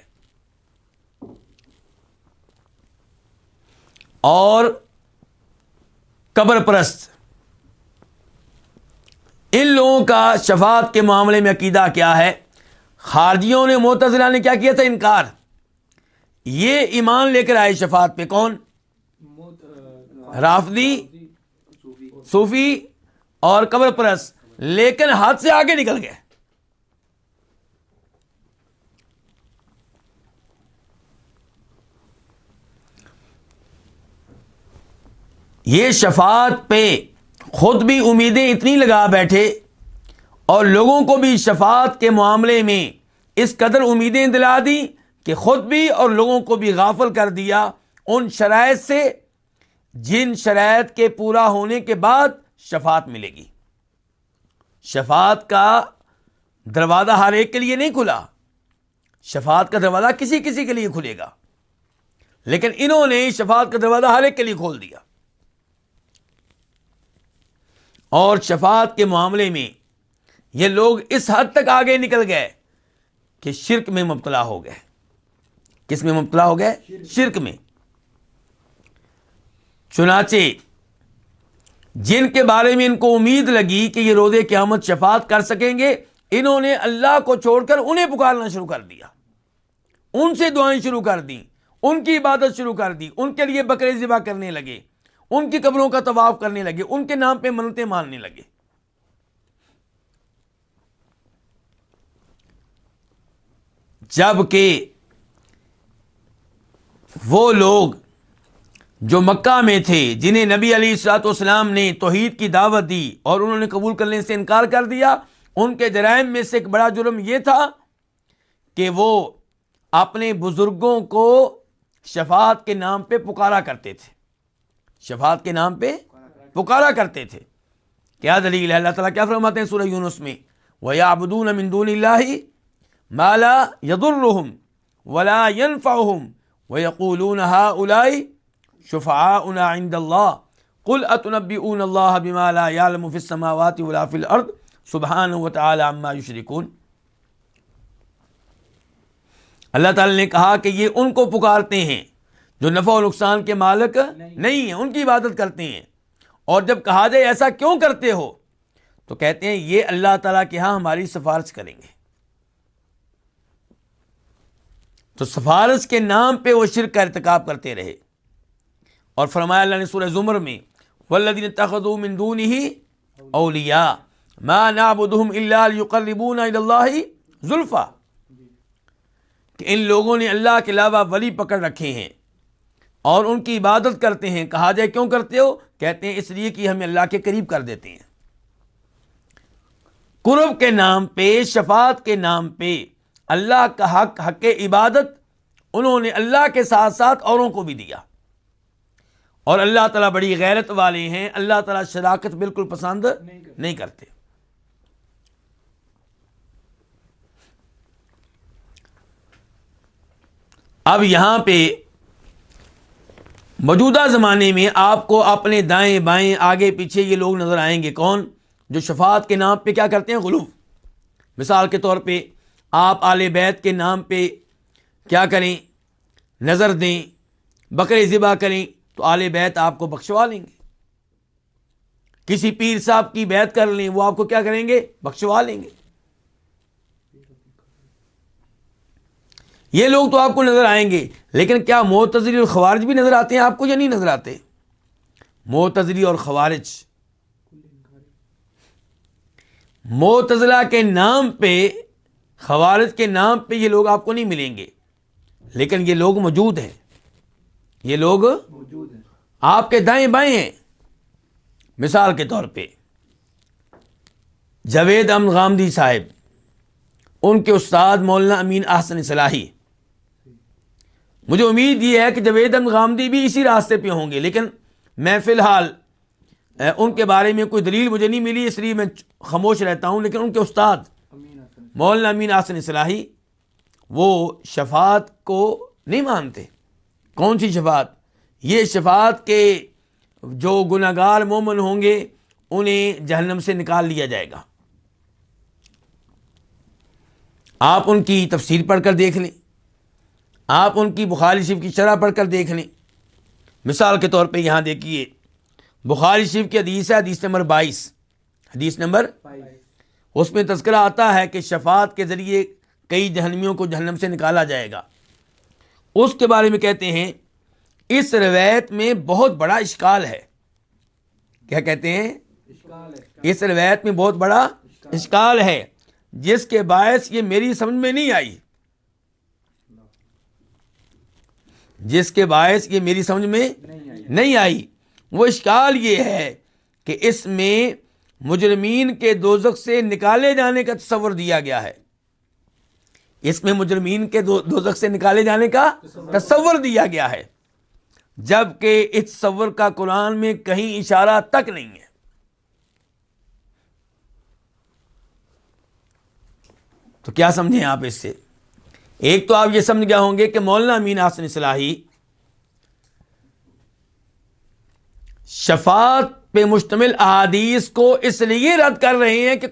[SPEAKER 1] اور قبر پرست۔ ان لوگوں کا شفاعت کے معاملے میں عقیدہ کیا ہے؟ خارجیوں نے، معتزلہ نے کیا کیا تھا؟ انکار۔ یہ ایمان لے کر آئے شفاعت پہ، کون؟ رافضی، صوفی اور قبر پرست، لیکن حد سے آگے نکل گئے۔ یہ شفاعت پہ خود بھی امیدیں اتنی لگا بیٹھے اور لوگوں کو بھی شفاعت کے معاملے میں اس قدر امیدیں دلا دی کہ خود بھی اور لوگوں کو بھی غافل کر دیا ان شرائط سے جن شرائط کے پورا ہونے کے بعد شفاعت ملے گی۔ شفاعت کا دروازہ ہر ایک کے لیے نہیں کھلا، شفاعت کا دروازہ کسی کسی کے لیے کھلے گا، لیکن انہوں نے شفاعت کا دروازہ ہر ایک کے لیے کھول دیا، اور شفاعت کے معاملے میں یہ لوگ اس حد تک آگے نکل گئے کہ شرک میں مبتلا ہو گئے۔ کس میں مبتلا ہو گئے؟ شرک میں۔ چنانچہ جن کے بارے میں ان کو امید لگی کہ یہ روز قیامت شفاعت کر سکیں گے، انہوں نے اللہ کو چھوڑ کر انہیں پکارنا شروع کر دیا، ان سے دعائیں شروع کر دیں، ان کی عبادت شروع کر دی، ان کے لیے بکرے ذبح کرنے لگے، ان کی قبروں کا طواف کرنے لگے، ان کے نام پہ منتیں ماننے لگے۔ جبکہ وہ لوگ جو مکہ میں تھے، جنہیں نبی علیہ الصلوۃ والسلام نے توحید کی دعوت دی اور انہوں نے قبول کرنے سے انکار کر دیا، ان کے جرائم میں سے ایک بڑا جرم یہ تھا کہ وہ اپنے بزرگوں کو شفاعت کے نام پہ پکارا کرتے تھے، شفاعت کے نام پہ پکارا کرتے تھے۔ کیا دلیل ہے؟ اللہ تعالیٰ کیا فرماتے ہیں سورہ یونس میں؟ وَيَعْبُدُونَ مِن دُونِ اللَّهِ مَا لَا يَضُرُّهُمْ وَلَا يَنفَعُهُمْ وَيَقُولُونَ هَؤُلَاءِ شُفَعَاؤُنَا عِندَ اللَّهِ قُلْ أَتُنَبِّئُونَ اللَّهَ بِمَا لَا يَعْلَمُ فِي السَّمَاوَاتِ وَلَا فِي الْأَرْضِ سُبْحَانَهُ وَتَعَالَى عَمَّا يُشْرِكُونَ۔ اللہ تعالیٰ نے کہا کہ یہ ان کو پکارتے ہیں جو نفع و نقصان کے مالک نہیں ہیں، ان کی عبادت کرتے ہیں، اور جب کہا جائے ایسا کیوں کرتے ہو تو کہتے ہیں یہ اللہ تعالیٰ کے ہاں ہماری سفارش کریں گے۔ تو سفارش کے نام پہ وہ شرک کا ارتکاب کرتے رہے، اور فرمایا اللہ نے سورہ زمر میں والذین اتخذوا من دونہ اولیاء ما نعبدهم الا لیقربونا الی اللہ زلفی، کہ ان لوگوں نے اللہ کے علاوہ ولی پکڑ رکھے ہیں اور ان کی عبادت کرتے ہیں۔ کہا جائے کیوں کرتے ہو؟ کہتے ہیں اس لیے کہ ہمیں اللہ کے قریب کر دیتے ہیں۔ قرب کے نام پہ، شفاعت کے نام پہ اللہ کا حق، حق عبادت انہوں نے اللہ کے ساتھ ساتھ اوروں کو بھی دیا، اور اللہ تعالیٰ بڑی غیرت والے ہیں، اللہ تعالیٰ شراکت بالکل پسند نہیں کرتے۔ اب یہاں پہ موجودہ زمانے میں آپ کو اپنے دائیں بائیں آگے پیچھے یہ لوگ نظر آئیں گے، کون؟ جو شفاعت کے نام پہ کیا کرتے ہیں؟ غلو۔ مثال کے طور پہ آپ آل بیت کے نام پہ کیا کریں؟ نظر دیں، بکرے ذبح کریں تو آل بیت آپ کو بخشوا لیں گے۔ کسی پیر صاحب کی بیعت کر لیں، وہ آپ کو کیا کریں گے؟ بخشوا لیں گے۔ یہ لوگ تو آپ کو نظر آئیں گے، لیکن کیا معتزلی اور خوارج بھی نظر آتے ہیں آپ کو یا نہیں نظر آتے؟ معتزلی اور خوارج، معتزلہ کے نام پہ، خوارج کے نام پہ یہ لوگ آپ کو نہیں ملیں گے، لیکن یہ لوگ موجود ہیں، یہ لوگ موجود ہیں، آپ کے دائیں بائیں ہیں۔ مثال کے طور پہ جاوید احمد غامدی صاحب، ان کے استاد مولانا امین احسن صلاحی، مجھے امید یہ ہے کہ جاوید احمد غامدی بھی اسی راستے پہ ہوں گے، لیکن میں فی الحال ان کے بارے میں کوئی دلیل مجھے نہیں ملی، اس لیے میں خاموش رہتا ہوں۔ لیکن ان کے استاد مولانا امین احسن صلاحی وہ شفاعت کو نہیں مانتے۔ کون سی شفاعت؟ یہ شفاعت کے جو گناہگار مومن ہوں گے انہیں جہنم سے نکال لیا جائے گا۔ آپ ان کی تفسیر پڑھ کر دیکھ لیں، آپ ان کی بخاری شریف کی شرح پڑھ کر دیکھ لیں۔ مثال کے طور پہ یہاں دیکھیے، بخاری شریف کی حدیث ہے، حدیث نمبر 22، حدیث نمبر 22، اس میں تذکرہ آتا ہے کہ شفاعت کے ذریعے کئی جہنمیوں کو جہنم سے نکالا جائے گا۔ اس کے بارے میں کہتے ہیں اس روایت میں بہت بڑا اشکال ہے۔ کیا کہتے ہیں؟ اس روایت میں بہت بڑا اشکال ہے، جس کے باعث یہ میری سمجھ میں نہیں آئی، جس کے باعث یہ میری سمجھ میں نہیں آئی۔ وہ اشکال یہ ہے کہ اس میں مجرمین کے دوزخ سے نکالے جانے کا تصور دیا گیا ہے، اس میں مجرمین کے دوزخ سے نکالے جانے کا تصور دیا گیا ہے، جبکہ اس تصور کا قرآن میں کہیں اشارہ تک نہیں ہے۔ تو کیا سمجھیں آپ اس سے؟ ایک تو آپ یہ سمجھ گئے ہوں گے کہ مولانا امین احسن صلاحی شفاعت پہ مشتمل احادیث کو اس لیے رد کر رہے ہیں کہ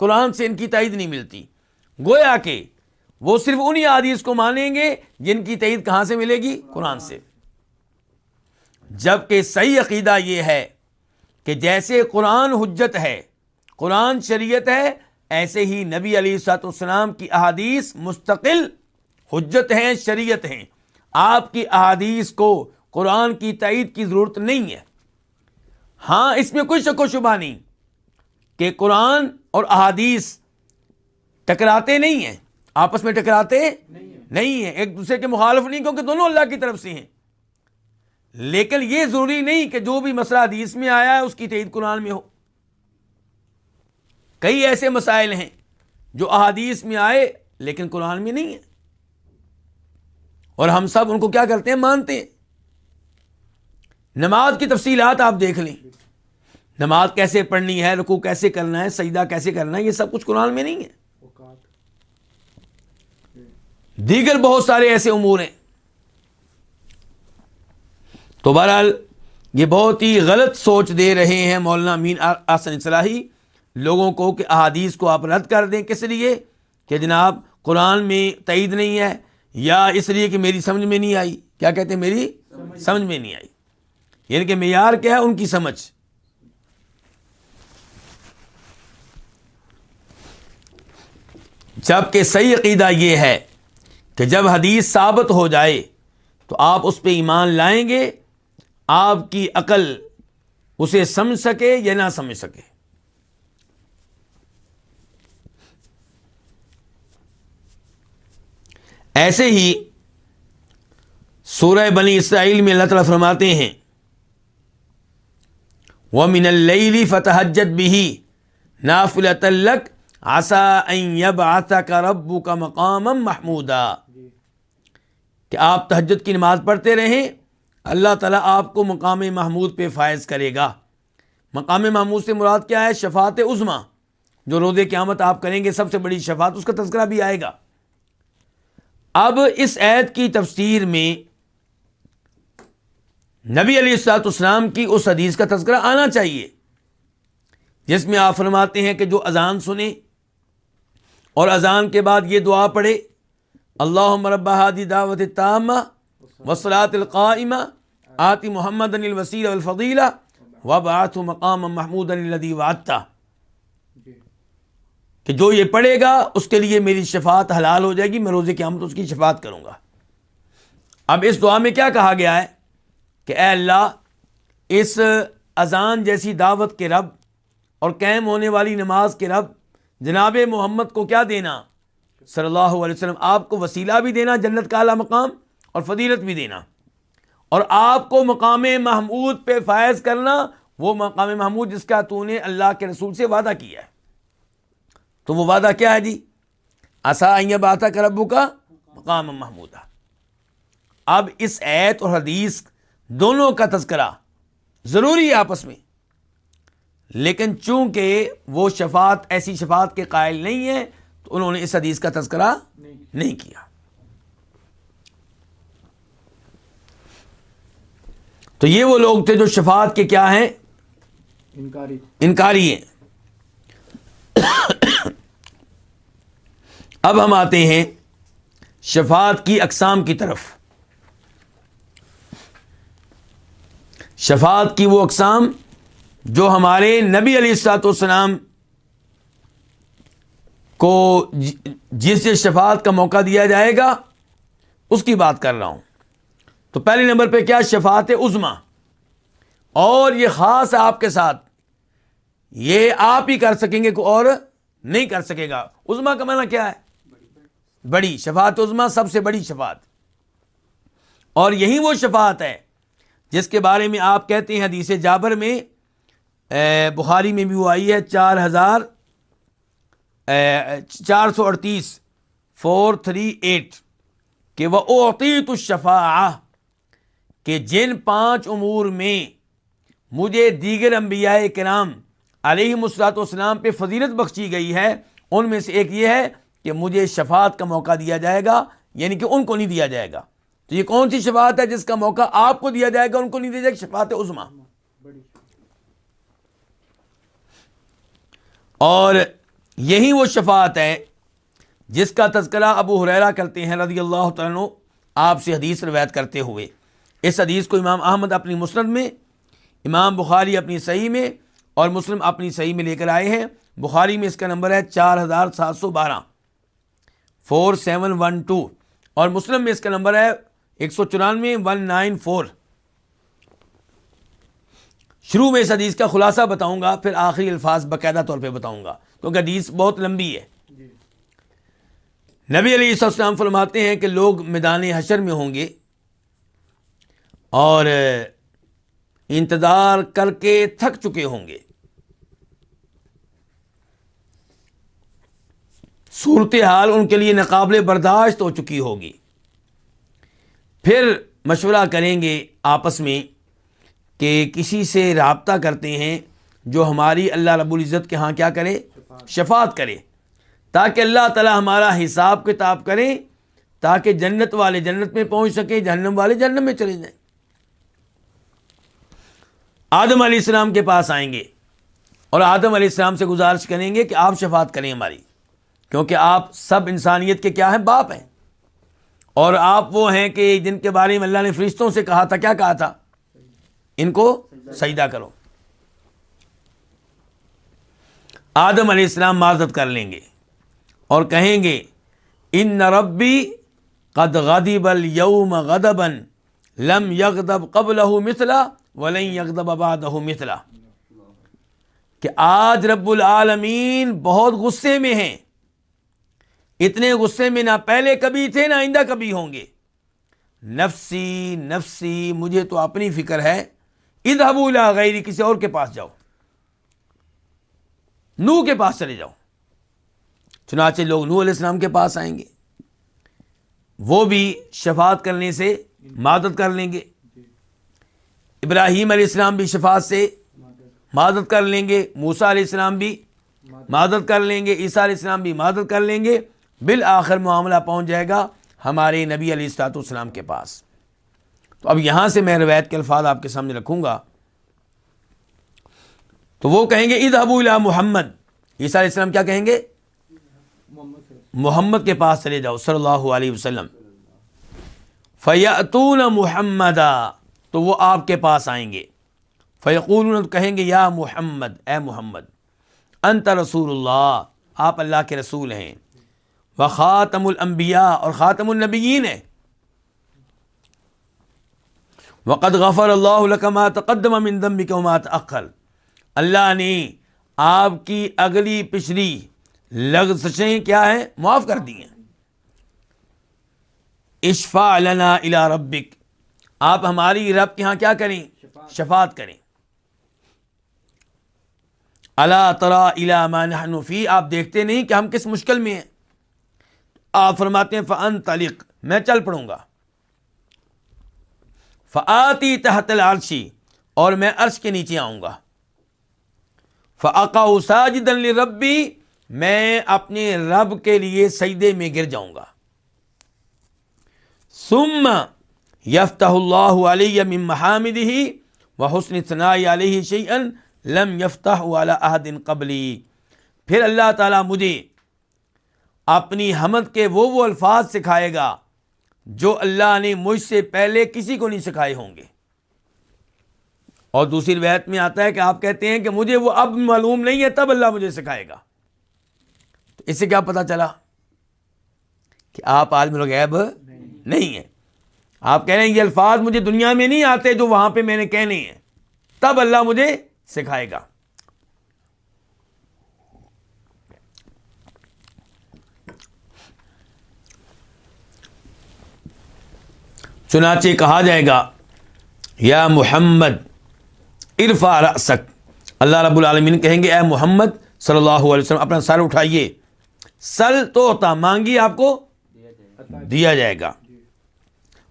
[SPEAKER 1] قرآن سے ان کی تائید نہیں ملتی، گویا کہ وہ صرف انہی احادیث کو مانیں گے جن کی تائید کہاں سے ملے گی؟ قرآن سے۔ جبکہ صحیح عقیدہ یہ ہے کہ جیسے قرآن حجت ہے، قرآن شریعت ہے، ایسے ہی نبی علیہ الصلوۃ والسلام کی احادیث مستقل حجت ہیں، شریعت ہیں۔ آپ کی احادیث کو قرآن کی تائید کی ضرورت نہیں ہے۔ ہاں، اس میں کوئی شک و شبہ نہیں کہ قرآن اور احادیث ٹکراتے نہیں ہیں، آپس میں ٹکراتے نہیں ہیں، ایک دوسرے کے مخالف نہیں، کیونکہ دونوں اللہ کی طرف سے ہیں۔ لیکن یہ ضروری نہیں کہ جو بھی مسئلہ حدیث میں آیا ہے اس کی تائید قرآن میں ہو۔ کئی ایسے مسائل ہیں جو احادیث میں آئے لیکن قرآن میں نہیں ہے، اور ہم سب ان کو کیا کرتے ہیں؟ مانتے ہیں۔ نماز کی تفصیلات آپ دیکھ لیں، نماز کیسے پڑھنی ہے، رکوع کیسے کرنا ہے، سجدہ کیسے کرنا ہے، یہ سب کچھ قرآن میں نہیں ہے۔ دیگر بہت سارے ایسے امور ہیں. تو بہرحال یہ بہت ہی غلط سوچ دے رہے ہیں مولانا امین احسن اصلاحی لوگوں کو کہ احادیث کو آپ رد کر دیں. کس لیے؟ کہ جناب قرآن میں تائید نہیں ہے، یا اس لیے کہ میری سمجھ میں نہیں آئی. کیا کہتے ہیں؟ میری سمجھ میں نہیں آئی. یعنی کہ معیار کیا ہے؟ ان کی سمجھ. جبکہ صحیح عقیدہ یہ ہے کہ جب حدیث ثابت ہو جائے تو آپ اس پہ ایمان لائیں گے، آپ کی عقل اسے سمجھ سکے یا نہ سمجھ سکے. ایسے ہی سورہ بنی اسرائیل میں اللہ تعالیٰ فرماتے ہیں وَمِنَ اللَّيْلِ فَتَہَجَّدْ بِهِ نَافِلَةً لَكَ عَسَىٰ أَن يَبْعَثَكَ رَبُّكَ مَقَامًا مَحْمُودًا، کہ آپ تہجد کی نماز پڑھتے رہیں، اللہ تعالیٰ آپ کو مقام محمود پہ فائز کرے گا. مقام محمود سے مراد کیا ہے؟ شفاعت عظمیٰ، جو روز قیامت آپ کریں گے، سب سے بڑی شفاعت، اس کا تذکرہ بھی آئے گا. اب اس آیت کی تفسیر میں نبی علیہ الصلوۃ والسلام کی اس حدیث کا تذکرہ آنا چاہیے جس میں آپ فرماتے ہیں کہ جو اذان سنے اور اذان کے بعد یہ دعا پڑھے اللہم رب ہذہ الدعوۃ التامہ والصلاۃ القائمہ آت محمدا الوسیلۃ والفضیلہ وابعثہ مقاما محمودا الذی وعدتہ، کہ جو یہ پڑھے گا اس کے لیے میری شفاعت حلال ہو جائے گی، میں روز قیامت اس کی شفاعت کروں گا. اب اس دعا میں کیا کہا گیا ہے کہ اے اللہ، اس اذان جیسی دعوت کے رب اور قائم ہونے والی نماز کے رب جناب محمد کو کیا دینا صلی اللہ علیہ وسلم، آپ کو وسیلہ بھی دینا، جنت کا اعلیٰ مقام، اور فضیلت بھی دینا، اور آپ کو مقام محمود پہ فائز کرنا، وہ مقام محمود جس کا تو نے اللہ کے رسول سے وعدہ کیا ہے. تو وہ وعدہ کیا ہے جی؟ عسیٰ ان یبعثک ربک مقام محمودا. اب اس آیت اور حدیث دونوں کا تذکرہ ضروری ہے آپس میں، لیکن چونکہ وہ شفاعت ایسی شفاعت کے قائل نہیں ہے تو انہوں نے اس حدیث کا تذکرہ نہیں کیا. تو یہ وہ لوگ تھے جو شفاعت کے کیا ہیں؟ انکاری ہیں. اب ہم آتے ہیں شفاعت کی اقسام کی طرف. شفاعت کی وہ اقسام جو ہمارے نبی علیہ الصلوۃ والسلام کو جس شفاعت کا موقع دیا جائے گا اس کی بات کر رہا ہوں. تو پہلے نمبر پہ کیا؟ شفاعت عظمیٰ، اور یہ خاص آپ کے ساتھ، یہ آپ ہی کر سکیں گے، کوئی اور نہیں کر سکے گا. عظمیٰ کا معنی کیا ہے؟ بڑی. شفاعت عظمیٰ سب سے بڑی شفاعت، اور یہی وہ شفاعت ہے جس کے بارے میں آپ کہتے ہیں حدیث جابر میں، بخاری میں بھی وہ آئی ہے 438 438 کہ وَأُعْطِيتُ الشَّفَاعَةَ، کہ جن 5 امور میں مجھے دیگر انبیاء کرام علیہم الصلوۃ والسلام پہ فضیلت بخشی گئی ہے، ان میں سے ایک یہ ہے کہ مجھے شفاعت کا موقع دیا جائے گا، یعنی کہ ان کو نہیں دیا جائے گا. تو یہ کون سی شفاعت ہے جس کا موقع آپ کو دیا جائے گا، ان کو نہیں دیا جائے گا؟ شفاعت عظمیٰ. اور یہی وہ شفاعت ہے جس کا تذکرہ ابو ہریرہ کرتے ہیں رضی اللہ تعالیٰ عنہ، آپ سے حدیث روایت کرتے ہوئے. اس حدیث کو امام احمد اپنی مسند میں، امام بخاری اپنی صحیح میں، اور مسلم اپنی صحیح میں لے کر آئے ہیں. بخاری میں اس کا نمبر ہے 4712 4712، اور مسلم میں اس کا نمبر ہے 194 194. شروع میں اس حدیث کا خلاصہ بتاؤں گا، پھر آخری الفاظ باقاعدہ طور پہ بتاؤں گا کیونکہ حدیث بہت لمبی ہے. نبی علیہ السلام فرماتے ہیں کہ لوگ میدان حشر میں ہوں گے اور انتظار کر کے تھک چکے ہوں گے، صورتحال ان کے لیے ناقابل برداشت ہو چکی ہوگی. پھر مشورہ کریں گے آپس میں کہ کسی سے رابطہ کرتے ہیں جو ہماری اللہ رب العزت کے ہاں کیا کرے؟ شفاعت کرے، تاکہ اللہ تعالی ہمارا حساب کتاب کریں تاکہ جنت والے جنت میں پہنچ سکیں، جہنم والے جہنم میں چلے جائیں۔ آدم علیہ السلام کے پاس آئیں گے اور آدم علیہ السلام سے گزارش کریں گے کہ آپ شفاعت کریں ہماری، کیونکہ آپ سب انسانیت کے کیا ہیں؟ باپ ہیں، اور آپ وہ ہیں کہ جن کے بارے میں اللہ نے فرشتوں سے کہا تھا، کیا کہا تھا؟ ان کو سجدہ کرو۔ آدم علیہ السلام معذرت کر لیں گے اور کہیں گے ان ربی قد غضب اليوم غضبا لم یغضب قبلہ مثلا ولن یغضب بعدہ مثلا، کہ آج رب العالمین بہت غصے میں ہیں، اتنے غصے میں نہ پہلے کبھی تھے نہ آئندہ کبھی ہوں گے۔ نفسی نفسی، مجھے تو اپنی فکر ہے، اذهبوا الی غیری، کسی اور کے پاس جاؤ، نوح کے پاس چلے جاؤ۔ چنانچہ لوگ نوح علیہ السلام کے پاس آئیں گے، وہ بھی شفاعت کرنے سے معذرت کر لیں گے۔ ابراہیم علیہ السلام بھی شفاعت سے معذرت کر لیں گے، موسیٰ علیہ السلام بھی معذرت کر لیں گے، عیسیٰ علیہ السلام بھی معذرت کر لیں گے۔ بالآخر معاملہ پہنچ جائے گا ہمارے نبی علیہ الصلوۃ والسلام کے پاس۔ تو اب یہاں سے میں روایت کے الفاظ آپ کے سامنے رکھوں گا۔ تو وہ کہیں گے اذهبوا الی محمد، عیسیٰ علیہ السلام کیا کہیں گے؟ محمد کے پاس چلے جاؤ صلی اللہ علیہ وسلم۔ فیأتون محمدا، تو وہ آپ کے پاس آئیں گے۔ فیقولون، تو کہیں گے یا محمد، اے محمد، انت رسول اللہ، آپ اللہ کے رسول ہیں، وخاتم الانبیاء، اور خاتم النبیین ہیں، وقد غفر اللہ لک ما تقدم من ذنبک وما تأخر، اللہ نے آپ کی اگلی پچھلی لغزشیں کیا ہیں؟ معاف کر دی ہیں۔ اشفع لنا الی ربک، آپ ہماری رب کے ہاں کیا کریں؟ شفاعت کریں۔ الا تری الی ما نحن فی، آپ دیکھتے نہیں کہ ہم کس مشکل میں ہیں؟ آپ فرماتے ہیں فانطلق، میں چل پڑوں گا، فآتی تحت العرش، اور میں عرش کے نیچے آؤں گا، فاقع ساجدا لربی، میں اپنے رب کے لیے سجدے میں گر جاؤں گا، ثم یفتح اللہ علی من محامدہ وحسن ثناء علیہ شیئا لم یفتح علی احد قبلی، پھر اللہ تعالیٰ مجھے اپنی حمد کے وہ الفاظ سکھائے گا جو اللہ نے مجھ سے پہلے کسی کو نہیں سکھائے ہوں گے۔ اور دوسری روایت میں آتا ہے کہ آپ کہتے ہیں کہ مجھے وہ اب معلوم نہیں ہے، تب اللہ مجھے سکھائے گا۔ تو اس سے کیا پتہ چلا کہ آپ عالم الغیب نہیں ہیں۔ آپ کہہ رہے ہیں یہ الفاظ مجھے دنیا میں نہیں آتے جو وہاں پہ میں نے کہنے ہیں، تب اللہ مجھے سکھائے گا۔ چنانچہ کہا جائے گا یا محمد ارفع رأسک، اللہ رب العالمین کہیں گے اے محمد صلی اللہ علیہ وسلم اپنا سر اٹھائیے، سل توتا، مانگی آپ کو دیا جائے گا،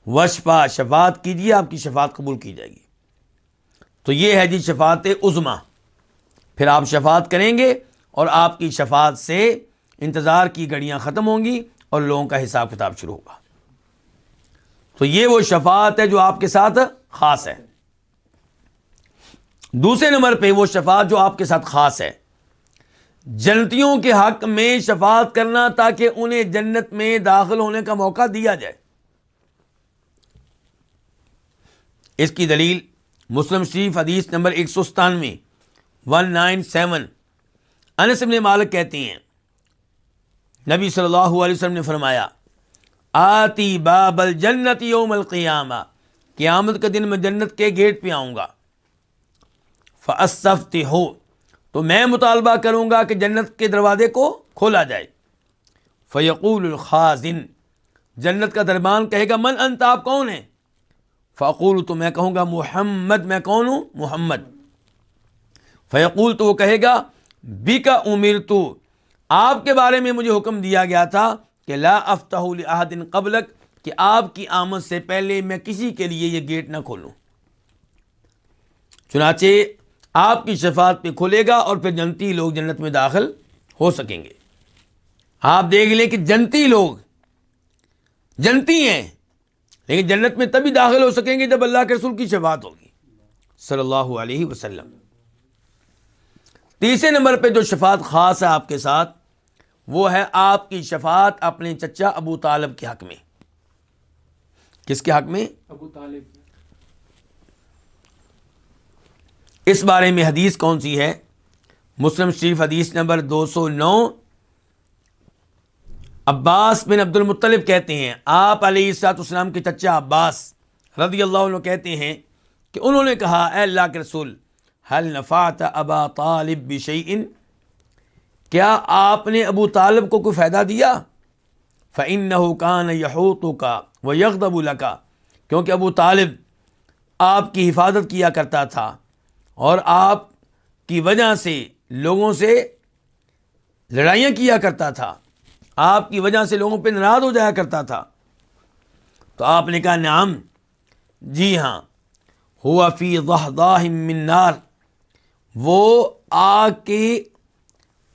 [SPEAKER 1] وشفا، شفاعت کیجیے، آپ کی شفاعت قبول کی جائے گی۔ تو یہ ہے جی شفاعت عظمیٰ۔ پھر آپ شفاعت کریں گے اور آپ کی شفاعت سے انتظار کی گھڑیاں ختم ہوں گی اور لوگوں کا حساب کتاب شروع ہوگا۔ تو یہ وہ شفاعت ہے جو آپ کے ساتھ خاص ہے۔ دوسرے نمبر پہ وہ شفاعت جو آپ کے ساتھ خاص ہے، جنتیوں کے حق میں شفاعت کرنا تاکہ انہیں جنت میں داخل ہونے کا موقع دیا جائے۔ اس کی دلیل مسلم شریف حدیث نمبر 197 197، انس بن مالک کہتے ہیں نبی صلی اللہ علیہ وسلم نے فرمایا آتی باب الجنت یوم القیامہ، قیامت کے دن میں جنت کے گیٹ پہ آؤں گا، فاستفتح، تو میں مطالبہ کروں گا کہ جنت کے دروازے کو کھولا جائے، فیقول الخازن، جنت کا دربان کہے گا من انت، آپ کون ہیں؟ فاقول، تو میں کہوں گا محمد، میں کون ہوں؟ محمد۔ فیقول، تو وہ کہے گا بک امرت، آپ کے بارے میں مجھے حکم دیا گیا تھا کہ لا افتح لاحد قبلک، کہ آپ کی آمد سے پہلے میں کسی کے لیے یہ گیٹ نہ کھولوں۔ چنانچہ آپ کی شفاعت پہ کھلے گا اور پھر جنتی لوگ جنت میں داخل ہو سکیں گے۔ آپ دیکھ لیں کہ جنتی لوگ جنتی ہیں، لیکن جنت میں تبھی داخل ہو سکیں گے جب اللہ کے رسول کی شفاعت ہوگی صلی اللہ علیہ وسلم۔ تیسرے نمبر پہ جو شفاعت خاص ہے آپ کے ساتھ، وہ ہے آپ کی شفاعت اپنے چچا ابو طالب کے حق میں۔ کس کے حق میں؟
[SPEAKER 2] ابو طالب۔
[SPEAKER 1] اس بارے میں حدیث کون سی ہے؟ مسلم شریف حدیث نمبر 209۔ عباس بن عبد المطلب کہتے ہیں آپ علیہ الصلوۃ والسلام کے چچا عباس رضی اللہ عنہ کہتے ہیں کہ انہوں نے کہا اے اللہ کے رسول هل نفعت ابا طالب بشیء، کیا آپ نے ابو طالب کو کوئی فائدہ دیا؟ فإنه كان يحوطك ويغضب لك، کیونکہ ابو طالب آپ کی حفاظت کیا کرتا تھا اور آپ کی وجہ سے لوگوں سے لڑائیاں کیا کرتا تھا، آپ کی وجہ سے لوگوں پہ ناراض ہو جایا کرتا تھا۔ تو آپ نے کہا نعم، جی ہاں، ہوا فی ضحضاہ من نار، وہ آگ کے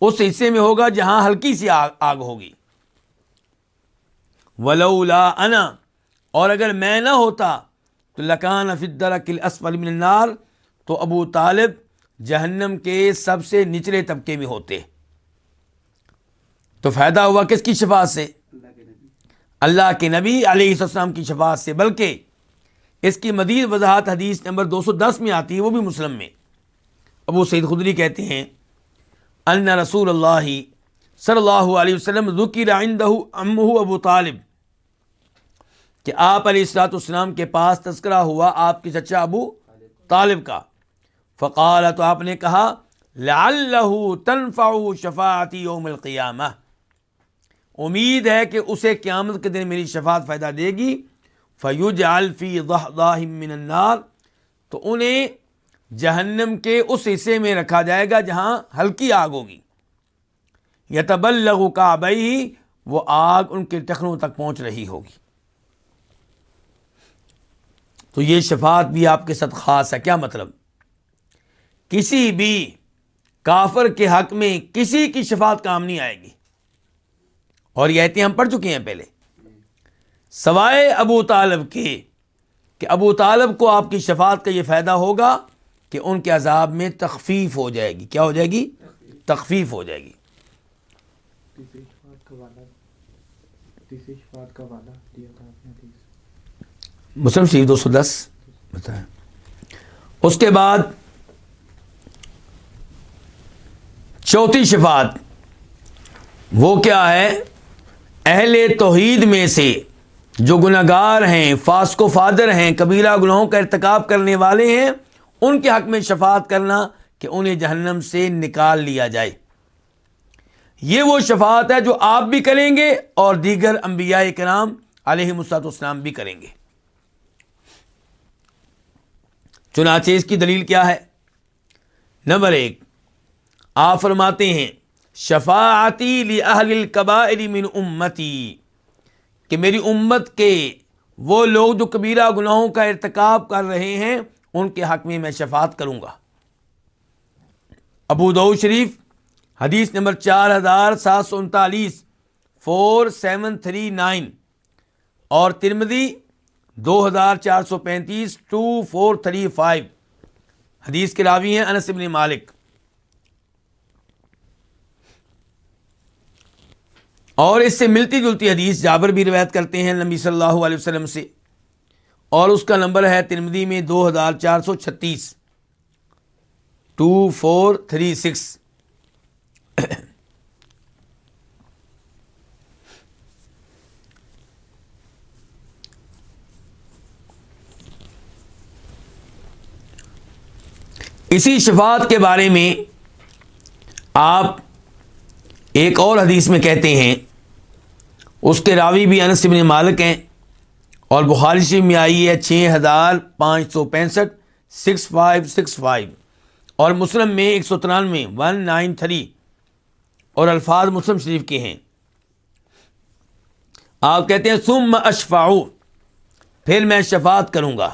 [SPEAKER 1] اس حصے میں ہوگا جہاں ہلکی سی آگ ہوگی۔ ولولا انا، اور اگر میں نہ ہوتا تو لکان فی الدرک الاسفل من النار، تو ابو طالب جہنم کے سب سے نچلے طبقے میں ہوتے۔ تو فائدہ ہوا کس کی شفاعت سے؟ اللہ کے نبی علیہ السلام کی شفاعت سے۔ بلکہ اس کی مزید وضاحت حدیث نمبر 210 میں آتی ہے، وہ بھی مسلم میں۔ ابو سعید خدری کہتے ہیں ان رسول اللہ صلی اللہ علیہ وسلم ذکر عنده عمہ ابو طالب، کہ آپ علیہ الصلوۃ والسلام کے پاس تذکرہ ہوا آپ کے چچا ابو طالب کا۔ فقال، تو آپ نے کہا لعلہ تنفع شفاعتی یوم القیامہ، امید ہے کہ اسے قیامت کے دن میری شفاعت فائدہ دے گی۔ فیجعل فی ضحضاہ من النار، تو انہیں جہنم کے اس حصے میں رکھا جائے گا جہاں ہلکی آگ ہوگی۔ یتبلغ کعبیہ، وہ آگ ان کے ٹخنوں تک پہنچ رہی ہوگی۔ تو یہ شفاعت بھی آپ کے ساتھ خاص ہے۔ کیا مطلب؟ کسی بھی کافر کے حق میں کسی کی شفاعت کام نہیں آئے گی، اور یہ آیتیں ہم پڑھ چکے ہیں پہلے، سوائے ابو طالب کے، کہ ابو طالب کو آپ کی شفاعت کا یہ فائدہ ہوگا کہ ان کے عذاب میں تخفیف ہو جائے گی۔ کیا ہو جائے گی؟ تخفیف ہو جائے گی۔
[SPEAKER 2] تیسری شفاعت کا وعدہ دیا تھا آپ نے حدیث۔
[SPEAKER 1] مسلم شریف 210 بتائیں۔ اس کے بعد چوتھی شفاعت وہ کیا ہے؟ اہل توحید میں سے جو گناہگار ہیں، فاسق و فاجر ہیں، کبیرہ گناہوں کا ارتکاب کرنے والے ہیں، ان کے حق میں شفاعت کرنا کہ انہیں جہنم سے نکال لیا جائے۔ یہ وہ شفاعت ہے جو آپ بھی کریں گے اور دیگر انبیاء کرام علیہ السلام بھی کریں گے۔ چنانچہ اس کی دلیل کیا ہے؟ نمبر 1، آپ فرماتے ہیں شفاعتی لأہل الکبائر من امتی، کہ میری امت کے وہ لوگ جو کبیرہ گناہوں کا ارتکاب کر رہے ہیں ان کے حق میں شفاعت کروں گا۔ ابو داؤد شریف حدیث نمبر 4739 4739، اور ترمذی 2435 2435، حدیث کے راوی ہیں انس بن مالک۔ اور اس سے ملتی جلتی حدیث جابر بھی روایت کرتے ہیں نبی صلی اللہ علیہ وسلم سے، اور اس کا نمبر ہے ترمذی میں 2436 2436۔ اسی شفاعت کے بارے میں آپ ایک اور حدیث میں کہتے ہیں، اس کے راوی بھی انس بن مالک ہیں، اور بخاری شریف میں آئی ہے 6565 6565، اور مسلم میں 193 193، اور الفاظ مسلم شریف کے ہیں۔ آپ کہتے ہیں ثم اشفع، پھر میں شفاعت کروں گا،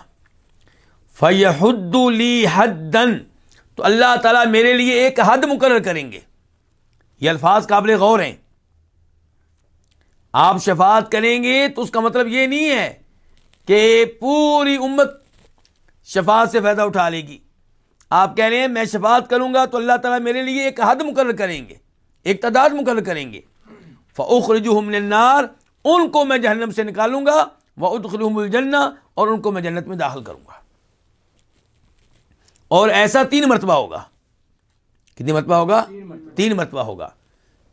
[SPEAKER 1] فیحد لی حدا، تو اللہ تعالیٰ میرے لیے ایک حد مقرر کریں گے۔ یہ الفاظ قابل غور ہیں۔ آپ شفاعت کریں گے تو اس کا مطلب یہ نہیں ہے کہ پوری امت شفاعت سے فائدہ اٹھا لے گی. آپ کہہ رہے ہیں میں شفاعت کروں گا تو اللہ تعالیٰ میرے لیے ایک حد مقرر کریں گے, ایک تعداد مقرر کریں گے. فَأُخْرِجُهُمْ مِنَ النَّارِ, ان کو میں جہنم سے نکالوں گا. وَأُدْخِلُهُمُ الْجَنَّةَ, اور ان کو میں جنت میں داخل کروں گا. اور ایسا 3 مرتبہ ہوگا. کتنی مرتبہ ہوگا؟ 3 مرتبہ ہوگا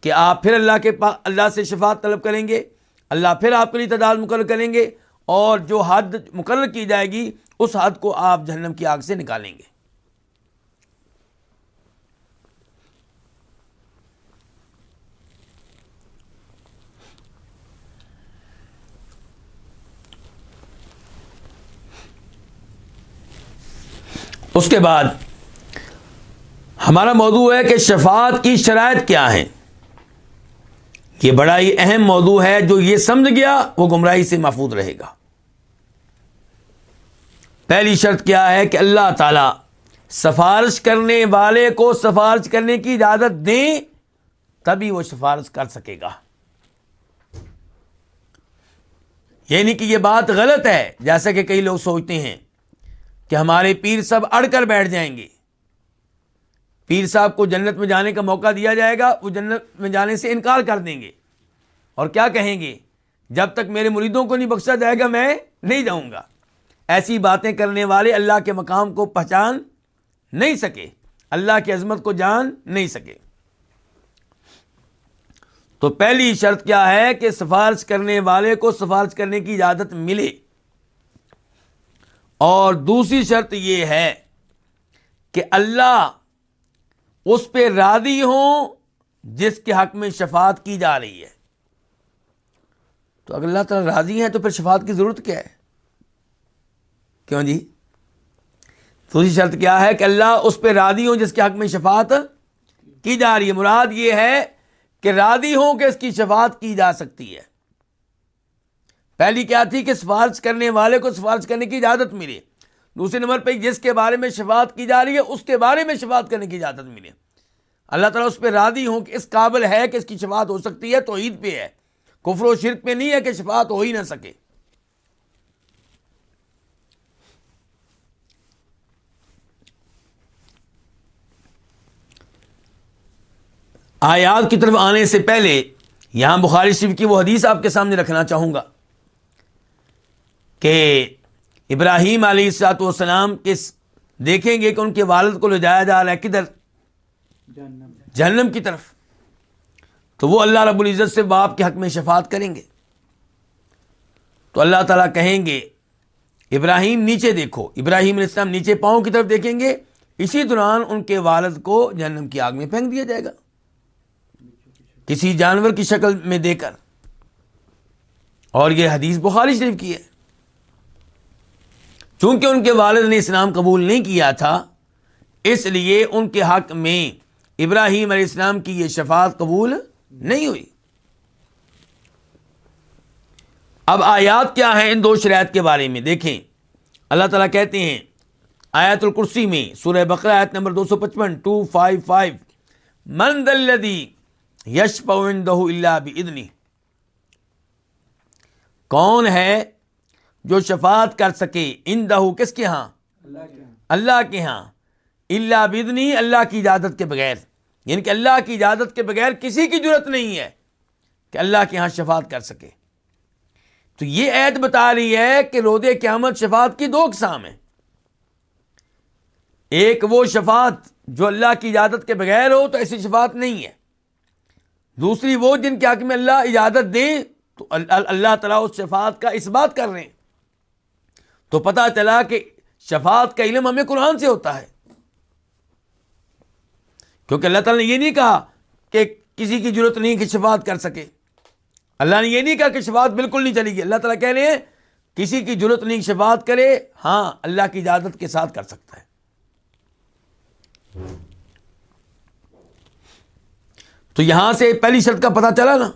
[SPEAKER 1] کہ آپ پھر اللہ سے شفاعت طلب کریں گے, اللہ پھر آپ کے لیے تعداد مقرر کریں گے, اور جو حد مقرر کی جائے گی اس حد کو آپ جہنم کی آگ سے نکالیں گے. اس کے بعد ہمارا موضوع ہے کہ شفاعت کی شرائط کیا ہیں. یہ بڑا ہی اہم موضوع ہے, جو یہ سمجھ گیا وہ گمراہی سے محفوظ رہے گا. پہلی شرط کیا ہے کہ اللہ تعالی سفارش کرنے والے کو سفارش کرنے کی اجازت دیں, تبھی وہ سفارش کر سکے گا. یعنی کہ یہ بات غلط ہے, جیسا کہ کئی لوگ سوچتے ہیں کہ ہمارے پیر صاحب اڑ کر بیٹھ جائیں گے, پیر صاحب کو جنت میں جانے کا موقع دیا جائے گا, وہ جنت میں جانے سے انکار کر دیں گے, اور کیا کہیں گے, جب تک میرے مریدوں کو نہیں بخشا جائے گا میں نہیں جاؤں گا. ایسی باتیں کرنے والے اللہ کے مقام کو پہچان نہیں سکے, اللہ کی عظمت کو جان نہیں سکے. تو پہلی شرط کیا ہے کہ سفارش کرنے والے کو سفارش کرنے کی اجازت ملے, اور دوسری شرط یہ ہے کہ اللہ اس پہ راضی ہوں جس کے حق میں شفاعت کی جا رہی ہے. تو اگر اللہ تعالیٰ راضی ہیں تو پھر شفاعت کی ضرورت کیا ہے؟ کیوں جی؟ دوسری شرط کیا ہے کہ اللہ اس پہ راضی ہوں جس کے حق میں شفاعت کی جا رہی ہے. مراد یہ ہے کہ راضی ہوں کہ اس کی شفاعت کی جا سکتی ہے. پہلی کیا تھی کہ سفارش کرنے والے کو سفارش کرنے کی اجازت ملے. دوسرے نمبر پہ جس کے بارے میں شفاعت کی جا رہی ہے اس کے بارے میں شفاعت کرنے کی اجازت ملے. اللہ تعالیٰ اس پہ راضی ہوں کہ اس قابل ہے کہ اس کی شفاعت ہو سکتی ہے, توحید پہ ہے, کفر و شرک پہ نہیں ہے کہ شفاعت ہو ہی نہ سکے. آیات کی طرف آنے سے پہلے یہاں بخاری شریف کی وہ حدیث آپ کے سامنے رکھنا چاہوں گا کہ ابراہیم علیہ الصلوۃ والسلام دیکھیں گے کہ ان کے والد کو لے جایا جا رہا ہے کدھر؟ جہنم کی طرف. تو وہ اللہ رب العزت سے باپ کے حق میں شفاعت کریں گے. تو اللہ تعالیٰ کہیں گے ابراہیم نیچے دیکھو. ابراہیم علیہ السلام نیچے پاؤں کی طرف دیکھیں گے, اسی دوران ان کے والد کو جہنم کی آگ میں پھینک دیا جائے گا کسی جانور کی شکل میں دے کر. اور یہ حدیث بخاری شریف کی ہے. چونکہ ان کے والد نے اسلام قبول نہیں کیا تھا, اس لیے ان کے حق میں ابراہیم علیہ السلام کی یہ شفاعت قبول نہیں ہوئی. اب آیات کیا ہیں ان 2 شرائط کے بارے میں دیکھیں. اللہ تعالیٰ کہتے ہیں آیت الکرسی میں سورہ بقرہ آیت نمبر 255 255 من ذا الذی یشفع عندہ الا باذنہ, کون ہے جو شفاعت کر سکے عندہ کس کے ہاں؟ اللہ کے ہاں. الا باذنہ, اللہ کی اجازت کے بغیر, یعنی کہ اللہ کی اجازت کے بغیر کسی کی جرت نہیں ہے کہ اللہ کے ہاں شفاعت کر سکے. تو یہ آیت بتا رہی ہے کہ روز قیامت شفاعت کی 2 اقسام ہیں. ایک وہ شفاعت جو اللہ کی اجازت کے بغیر ہو تو ایسی شفاعت نہیں ہے. دوسری وہ جن کے حق میں اللہ اجازت دے تو اللہ تعالیٰ اس شفاعت کا اس بات کر رہے ہیں. تو پتہ چلا کہ شفاعت کا علم ہمیں قرآن سے ہوتا ہے, کیونکہ اللہ تعالیٰ نے یہ نہیں کہا کہ کسی کی ضرورت نہیں کہ شفاعت کر سکے. اللہ نے یہ نہیں کہا کہ شفاعت بالکل نہیں چلے گی. اللہ تعالیٰ کہہ رہے ہیں کسی کی ضرورت نہیں شفاعت کرے, ہاں اللہ کی اجازت کے ساتھ کر سکتا ہے. تو یہاں سے پہلی شرط کا پتہ چلا نا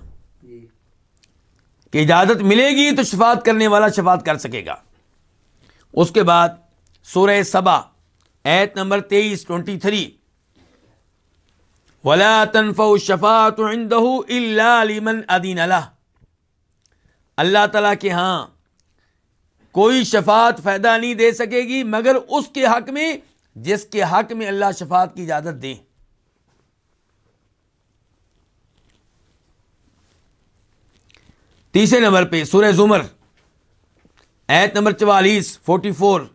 [SPEAKER 1] کہ اجازت ملے گی تو شفاعت کرنے والا شفاعت کر سکے گا. اس کے بعد سورہ سبا آیت نمبر 23 وَلَا تَنْفَعُ الشَّفَاعَةُ عِنْدَهُ إِلَّا لِمَنْ أَذِنَ لَهُ, اللہ تعالیٰ کے ہاں کوئی شفاعت فائدہ نہیں دے سکے گی مگر اس کے حق میں جس کے حق میں اللہ شفاعت کی اجازت دے. تیسرے نمبر پہ سورہ زمر آیت نمبر 44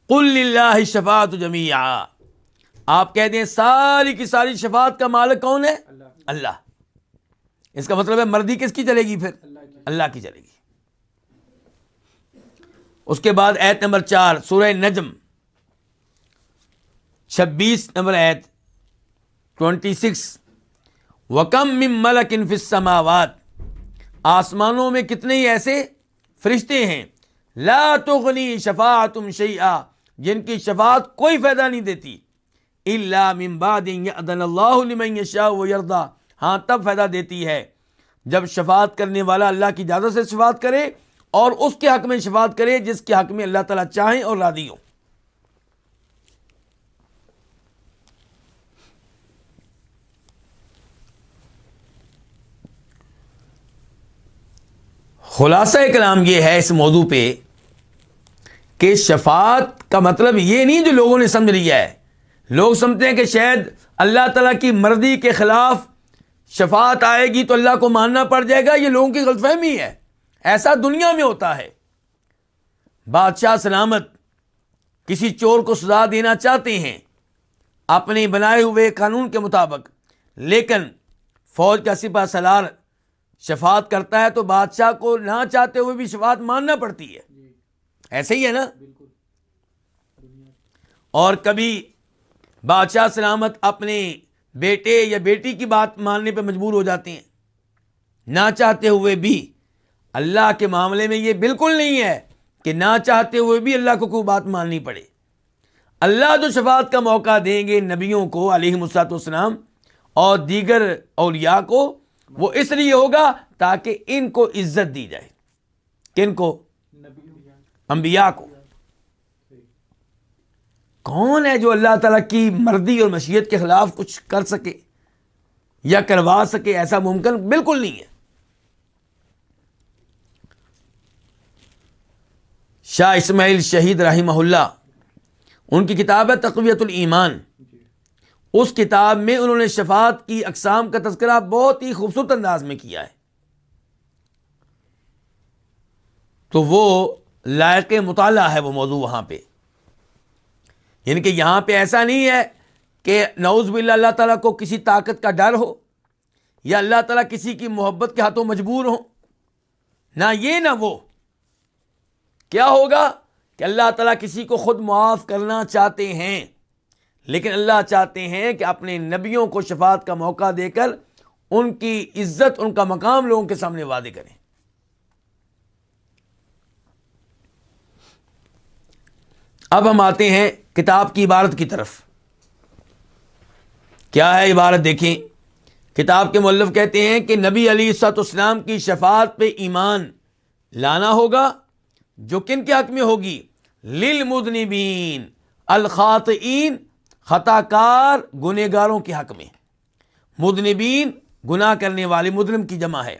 [SPEAKER 1] قل للہ الشفاعۃ جمیعا. آپ کہتے ہیں ساری کی ساری شفاعت کا مالک کون ہے؟ اللہ. اس کا مطلب ہے مرضی کس کی چلے گی؟ پھر اللہ کی چلے گی. اس کے بعد آیت نمبر 4 سورہ نجم 26 نمبر آیت 26 وَكَم مِّن مَلَكٍ فِي السَّمَاوَاتِ. آسمانوں میں کتنے ہی ایسے فرشتے ہیں لا تغنی شفاعتهم شیئا جن کی شفاعت کوئی فائدہ نہیں دیتی الا من بعد ان یأذن اللہ لمن یشاء ویرضی. ہاں تب فائدہ دیتی ہے جب شفاعت کرنے والا اللہ کی اجازت سے شفاعت کرے اور اس کے حق میں شفاعت کرے جس کے حق میں اللہ تعالیٰ چاہیں اور راضی ہوں. خلاصہ کلام یہ ہے اس موضوع پہ کہ شفاعت کا مطلب یہ نہیں جو لوگوں نے سمجھ لیا ہے. لوگ سمجھتے ہیں کہ شاید اللہ تعالیٰ کی مرضی کے خلاف شفاعت آئے گی تو اللہ کو ماننا پڑ جائے گا. یہ لوگوں کی غلط فہمی ہے. ایسا دنیا میں ہوتا ہے. بادشاہ سلامت کسی چور کو سزا دینا چاہتے ہیں اپنے بنائے ہوئے قانون کے مطابق, لیکن فوج کا سپہ سالار شفاعت کرتا ہے تو بادشاہ کو نہ چاہتے ہوئے بھی شفاعت ماننا پڑتی ہے. ایسے ہی ہے نا. اور کبھی بادشاہ سلامت اپنے بیٹے یا بیٹی کی بات ماننے پہ مجبور ہو جاتے ہیں نہ چاہتے ہوئے بھی. اللہ کے معاملے میں یہ بالکل نہیں ہے کہ نہ چاہتے ہوئے بھی اللہ کو کوئی بات ماننی پڑے. اللہ جو شفاعت کا موقع دیں گے نبیوں کو علیہم الصلوۃ والسلام اور دیگر اولیاء کو, وہ اس لیے ہوگا تاکہ ان کو عزت دی جائے. کن کو؟ انبیاء کو. کون ہے جو اللہ تعالیٰ کی مرضی اور مشیت کے خلاف کچھ کر سکے یا کروا سکے؟ ایسا ممکن بالکل نہیں ہے. شاہ اسماعیل شہید رحمہ اللہ, ان کی کتاب ہے تقویۃ الایمان. اس کتاب میں انہوں نے شفاعت کی اقسام کا تذکرہ بہت ہی خوبصورت انداز میں کیا ہے. تو وہ لائق مطالعہ ہے وہ موضوع وہاں پہ. یعنی کہ یہاں پہ ایسا نہیں ہے کہ نعوذ باللہ اللہ تعالیٰ کو کسی طاقت کا ڈر ہو یا اللہ تعالیٰ کسی کی محبت کے ہاتھوں مجبور ہو. نہ یہ نہ وہ. کیا ہوگا کہ اللہ تعالیٰ کسی کو خود معاف کرنا چاہتے ہیں, لیکن اللہ چاہتے ہیں کہ اپنے نبیوں کو شفاعت کا موقع دے کر ان کی عزت, ان کا مقام لوگوں کے سامنے واضح کریں. اب ہم آتے ہیں کتاب کی عبارت کی طرف. کیا ہے عبارت؟ دیکھیں, کتاب کے مؤلف کہتے ہیں کہ نبی علیہ الصلوۃ والسلام کی شفاعت پہ ایمان لانا ہوگا جو کن کے حق میں ہوگی؟ للمذنبین الخاطئین, خطا کار گنہگاروں کے حق میں. مذنبین گناہ کرنے والے, مذنب کی جمع ہے,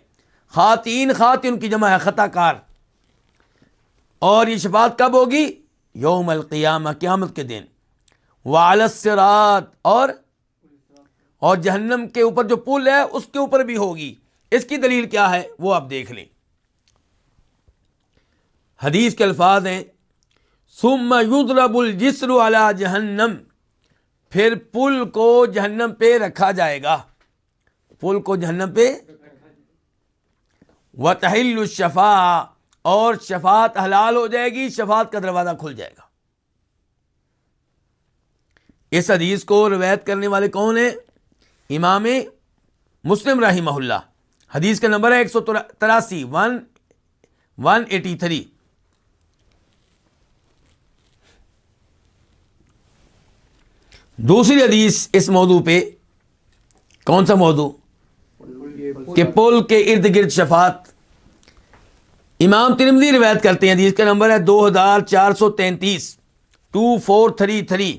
[SPEAKER 1] خاطئین خاطئ کی جمع ہے, خطا کار. اور یہ شفاعت کب ہوگی؟ یوم القیامہ, قیامت کے دن. وعلی الصراط, اور جہنم کے اوپر جو پل ہے اس کے اوپر بھی ہوگی. اس کی دلیل کیا ہے وہ آپ دیکھ لیں. حدیث کے الفاظ ہیں ثم یضرب الجسر علی جہنم, پھر پل کو جہنم پہ رکھا جائے گا. پل کو جہنم پہ. وتحل الشفاعہ, اور شفاعت حلال ہو جائے گی, شفاعت کا دروازہ کھل جائے گا. اس حدیث کو روایت کرنے والے کون ہیں؟ امام مسلم رحمہ اللہ. حدیث کا نمبر ہے 183 183. دوسری حدیث اس موضوع پہ, کون سا موضوع؟ کہ پل کے ارد گرد شفاعت. امام ترمذی روایت کرتے ہیں, حدیث کا نمبر ہے 2433 2433.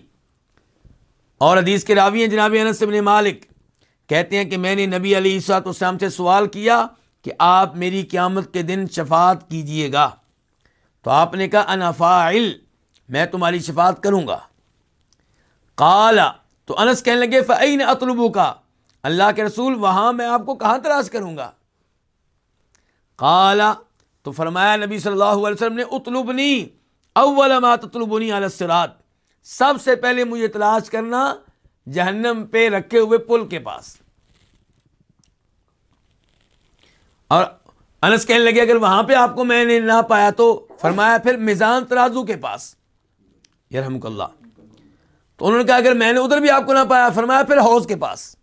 [SPEAKER 1] اور حدیث کے راوی ہیں جناب انس بن مالک, کہتے ہیں کہ میں نے نبی علیہ الصلوۃ والسلام سے سوال کیا کہ آپ میری قیامت کے دن شفاعت کیجئے گا. تو آپ نے کہا انا فاعل، میں تمہاری شفاعت کروں گا. قال، تو انس کہنے لگے فأین اطلبک، اللہ کے رسول وہاں میں آپ کو کہاں تلاش کروں گا؟ قال، تو فرمایا نبی صلی اللہ علیہ وسلم نے اطلبنی اول ما تطلبنی علی الصراط، سب سے پہلے مجھے تلاش کرنا جہنم پہ رکھے ہوئے پل کے پاس. اور انس کہنے لگے اگر وہاں پہ آپ کو میں نے نہ پایا تو فرمایا پھر میزان ترازو کے پاس، یرحمک اللہ. تو انہوں نے کہا اگر میں نے ادھر بھی آپ کو نہ پایا، فرمایا پھر حوض کے پاس.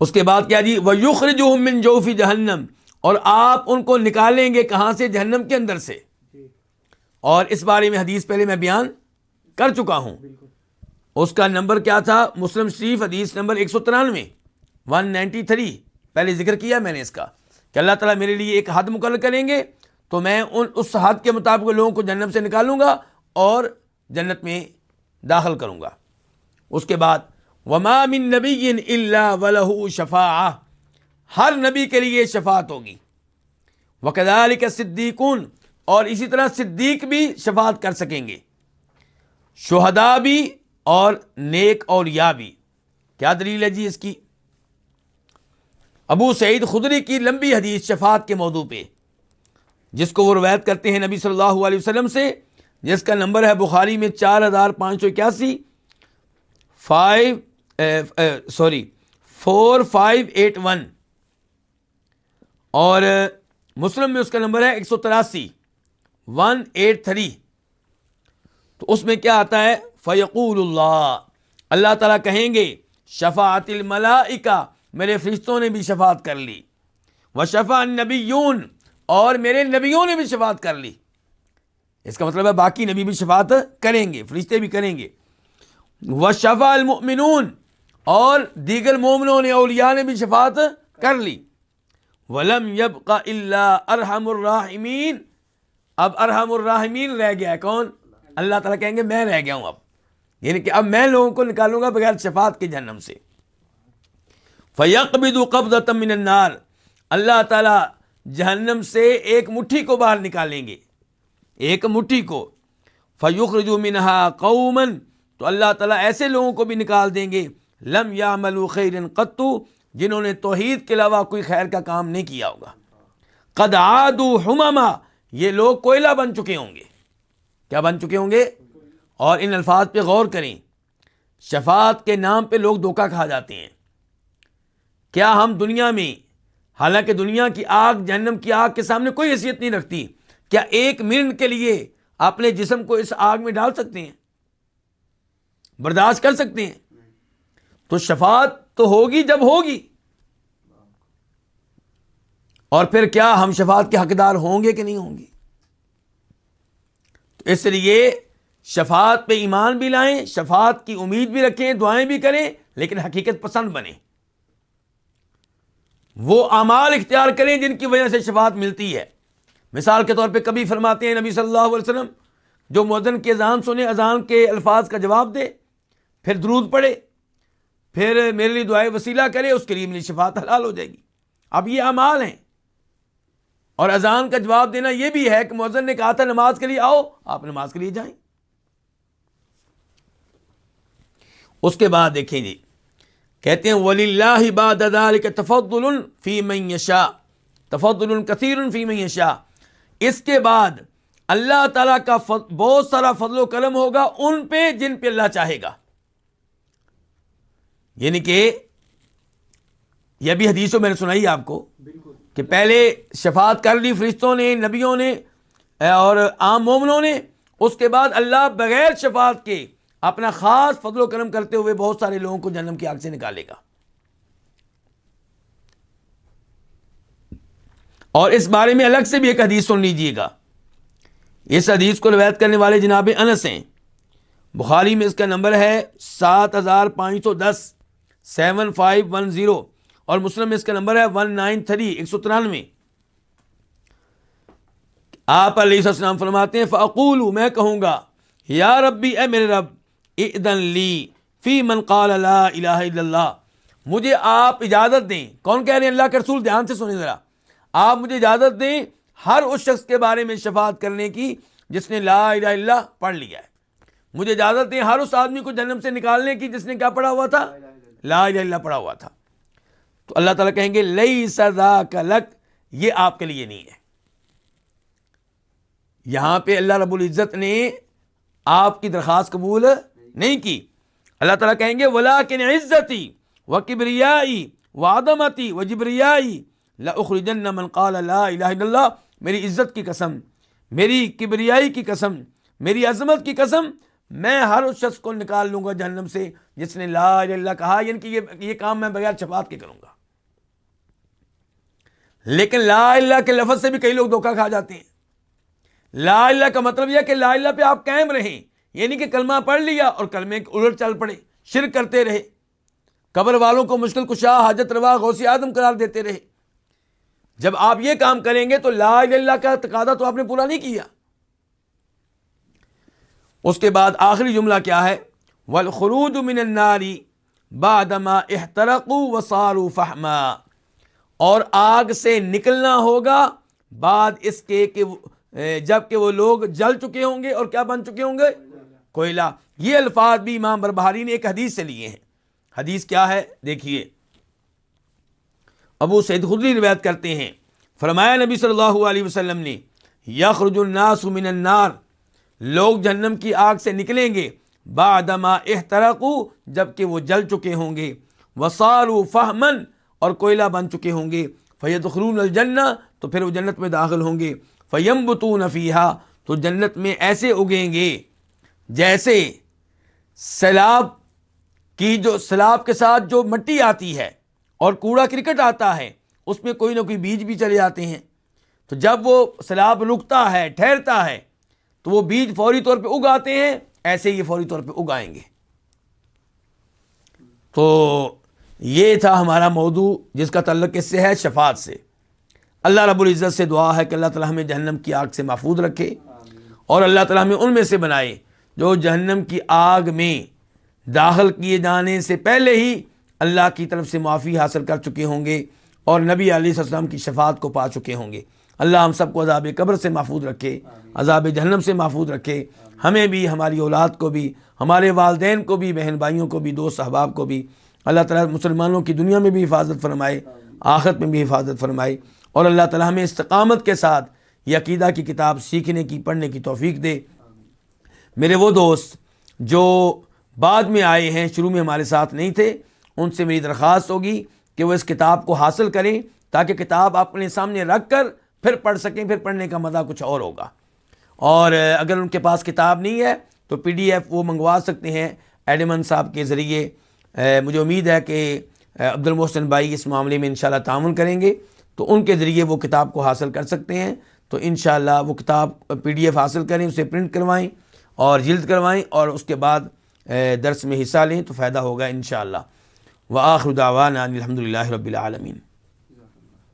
[SPEAKER 1] اس کے بعد کیا جی وَيُخْرِجُهُم مِّن جَوْفِ جہنم، اور آپ ان کو نکالیں گے کہاں سے؟ جہنم کے اندر سے. اور اس بارے میں حدیث پہلے میں بیان کر چکا ہوں. اس کا نمبر کیا تھا؟ مسلم شریف حدیث نمبر 193 پہلے ذکر کیا میں نے اس کا کہ اللہ تعالیٰ میرے لیے ایک حد مقرر کریں گے تو میں اس حد کے مطابق لوگوں کو جہنم سے نکالوں گا اور جنت میں داخل کروں گا. اس کے بعد وما من نبی الا ولہ شفاعہ، ہر نبی کے لیے شفاعت ہوگی. وکذالک الصدیقون، اور اسی طرح صدیق بھی شفاعت کر سکیں گے، شہداء بھی اور نیک اولیاء بھی. کیا دلیل ہے جی اس کی؟ ابو سعید خدری کی لمبی حدیث شفاعت کے موضوع پہ، جس کو وہ روایت کرتے ہیں نبی صلی اللہ علیہ وسلم سے، جس کا نمبر ہے بخاری میں 4581 4581 اور مسلم میں اس کا نمبر ہے 183. تو اس میں کیا آتا ہے؟ فیقول اللہ تعالیٰ کہیں گے شفاعت الملائکہ، میرے فرشتوں نے بھی شفاعت کر لی، وشفع النبیون، اور میرے نبیوں نے بھی شفاعت کر لی. اس کا مطلب ہے باقی نبی بھی شفاعت کریں گے، فرشتے بھی کریں گے. وشفع المؤمنون، اور دیگر مومنوں نے، اولیاء نے بھی شفاعت کر لی. ولم یبق الا ارحم الراحمین، اب ارحم الراحمین رہ گیا ہے کون؟ اللہ تعالیٰ کہیں گے میں رہ گیا ہوں اب، یعنی کہ اب میں لوگوں کو نکالوں گا بغیر شفاعت کے جہنم سے. فیقبض قبضۃ من النار، اللہ تعالیٰ جہنم سے ایک مٹھی کو باہر نکالیں گے، ایک مٹھی کو. فیخرج منہا قوما، تو اللہ تعالیٰ ایسے لوگوں کو بھی نکال دیں گے لم یعملوا خیرا قط، جنہوں نے توحید کے علاوہ کوئی خیر کا کام نہیں کیا ہوگا. قد عادوا حمما، یہ لوگ کوئلہ بن چکے ہوں گے. کیا بن چکے ہوں گے؟ اور ان الفاظ پہ غور کریں، شفاعت کے نام پہ لوگ دھوکہ کھا جاتے ہیں. کیا ہم دنیا میں، حالانکہ دنیا کی آگ جہنم کی آگ کے سامنے کوئی حیثیت نہیں رکھتی، کیا ایک منٹ کے لیے اپنے جسم کو اس آگ میں ڈال سکتے ہیں؟ برداشت کر سکتے ہیں؟ تو شفاعت تو ہوگی جب ہوگی. اور پھر کیا ہم شفاعت کے حقدار ہوں گے کہ نہیں ہوں گے؟ تو اس لیے شفاعت پہ ایمان بھی لائیں، شفاعت کی امید بھی رکھیں، دعائیں بھی کریں، لیکن حقیقت پسند بنیں. وہ اعمال اختیار کریں جن کی وجہ سے شفاعت ملتی ہے. مثال کے طور پہ کبھی فرماتے ہیں نبی صلی اللہ علیہ وسلم، جو مؤذن کی اذان سنے، اذان کے الفاظ کا جواب دے، پھر درود پڑھے، پھر میرے لیے دعائے وسیلہ کرے، اس کے لیے میری شفاعت حلال ہو جائے گی. اب یہ اعمال ہیں. اور اذان کا جواب دینا یہ بھی ہے کہ مؤذن نے کہا تھا نماز کے لیے آؤ، آپ نماز کے لیے جائیں. اس کے بعد دیکھیں جی، کہتے ہیں وَلِلَّهِ بَعْدَ ذَلِكَ تَفَضُّلٌ فِي مَن يَشَاءُ، تَفَضُّلٌ كَثِيرٌ فِي مَن يَشَاءُ. اس کے بعد اللہ تعالیٰ کا بہت سارا فضل و کرم ہوگا ان پہ جن پہ اللہ چاہے گا. یعنی کہ یہ بھی حدیثوں میں نے سنائی آپ کو کہ پہلے شفاعت کر لی فرشتوں نے، نبیوں نے اور عام مومنوں نے، اس کے بعد اللہ بغیر شفاعت کے اپنا خاص فضل و کرم کرتے ہوئے بہت سارے لوگوں کو جہنم کی آگ سے نکالے گا. اور اس بارے میں الگ سے بھی ایک حدیث سن لیجئے گا. اس حدیث کو روایت کرنے والے جناب انس ہیں. بخاری میں اس کا نمبر ہے 7510 7510 اور مسلم میں اس کا نمبر ہے 193 193. آپ علیہ السلام فرماتے ہیں فاقول، میں کہوں گا یا ربی، اے میرے رب، اذن لی فی من قال لا الہ الا اللہ، مجھے آپ اجازت دیں. کون کہہ رہے ہیں؟ اللہ کے رسول. دھیان سے سنیں ذرا. آپ مجھے اجازت دیں ہر اس شخص کے بارے میں شفاعت کرنے کی جس نے لا الہ الا اللہ پڑھ لیا ہے. مجھے اجازت دیں ہر اس آدمی کو جہنم سے نکالنے کی جس نے کیا پڑھا ہوا تھا؟ لا الہ الا اللہ پڑھا ہوا تھا. تو اللہ تعالیٰ کہیں گے لیس ذاک لک، یہ آپ کے لیے نہیں ہے. یہاں پہ اللہ رب العزت نے آپ کی درخواست قبول نہیں کی. اللہ تعالیٰ کہیں گے ولیکن عزتی و کبریائی و عظمتی و جبریائی لأخرجن من قال لا الہ الا اللہ. میری عزت کی قسم، میری کبریائی کی قسم، میری عظمت کی قسم، میں ہر اس شخص کو نکال لوں گا جہنم سے جس نے لا الہ الا اللہ کہا. یعنی کہ یہ کام میں بغیر شفاعت کے کروں گا. لیکن لا الہ الا اللہ کے لفظ سے بھی کئی لوگ دھوکہ کھا جاتے ہیں. لا الہ الا اللہ کا مطلب یہ کہ لا الہ الا اللہ پہ آپ قائم رہیں، یعنی کہ کلمہ پڑھ لیا اور کلمے کے الٹ چل پڑے، شرک کرتے رہے، قبر والوں کو مشکل کشا، حاجت روا، غوث اعظم قرار دیتے رہے. جب آپ یہ کام کریں گے تو لا الہ الا اللہ کا تقاضا تو آپ نے پورا نہیں کیا. اس کے بعد آخری جملہ کیا ہے؟ والخروج من النار بعدما احترقوا وصاروا فحما. اور آگ سے نکلنا ہوگا بعد اس کے کہ جب کہ وہ لوگ جل چکے ہوں گے اور کیا بن چکے ہوں گے؟ کوئلہ. یہ الفاظ بھی امام بربہاری نے ایک حدیث سے لیے ہیں. حدیث کیا ہے دیکھیے. ابو سعید خدری روایت کرتے ہیں، فرمایا نبی صلی اللہ علیہ وسلم نے یخرج الناس من النار، لوگ جہنم کی آگ سے نکلیں گے بعدما احترقوا، جب کہ وہ جل چکے ہوں گے، وصاروا فحما، اور کوئلہ بن چکے ہوں گے، فیدخلون الجنہ، تو پھر وہ جنت میں داخل ہوں گے، فینبتون فیہا، تو جنت میں ایسے اگیں گے جیسے سیلاب کی، جو سیلاب کے ساتھ جو مٹی آتی ہے اور کوڑا کرکٹ آتا ہے اس میں کوئی نہ کوئی بیج بھی چلے جاتے ہیں. تو جب وہ سیلاب رکتا ہے، ٹھہرتا ہے، تو وہ بیج فوری طور پہ اگاتے ہیں، ایسے ہی فوری طور پہ اگائیں گے. تو یہ تھا ہمارا موضوع جس کا تعلق اس سے ہے شفاعت سے. اللہ رب العزت سے دعا ہے کہ اللہ تعالیٰ ہمیں جہنم کی آگ سے محفوظ رکھے، اور اللہ تعالیٰ ہمیں ان میں سے بنائے جو جہنم کی آگ میں داخل کیے جانے سے پہلے ہی اللہ کی طرف سے معافی حاصل کر چکے ہوں گے اور نبی علیہ السلام کی شفاعت کو پا چکے ہوں گے. اللہ ہم سب کو عذاب قبر سے محفوظ رکھے، عذاب جہنم سے محفوظ رکھے. ہمیں بھی، ہماری اولاد کو بھی، ہمارے والدین کو بھی، بہن بھائیوں کو بھی، دوست احباب کو بھی اللہ تعالیٰ مسلمانوں کی دنیا میں بھی حفاظت فرمائے، آخرت میں بھی حفاظت فرمائے. اور اللہ تعالیٰ ہمیں استقامت کے ساتھ یہ عقیدہ کی کتاب سیکھنے کی، پڑھنے کی توفیق دے. میرے وہ دوست جو بعد میں آئے ہیں، شروع میں ہمارے ساتھ نہیں تھے، ان سے میری درخواست ہوگی کہ وہ اس کتاب کو حاصل کریں تاکہ کتاب آپ اپنے سامنے رکھ کر پھر پڑھ سکیں. پھر پڑھنے کا مزہ کچھ اور ہوگا. اور اگر ان کے پاس کتاب نہیں ہے تو PDF وہ منگوا سکتے ہیں ایڈمن صاحب کے ذریعے. مجھے امید ہے کہ عبد المحسن بھائی اس معاملے میں انشاءاللہ تعاون کریں گے، تو ان کے ذریعے وہ کتاب کو حاصل کر سکتے ہیں. تو انشاءاللہ وہ کتاب PDF حاصل کریں، اسے پرنٹ کروائیں اور جلد کروائیں، اور اس کے بعد درس میں حصہ لیں تو فائدہ ہوگا انشاءاللہ. وآخر دعوانا الحمدللہ رب العالمین.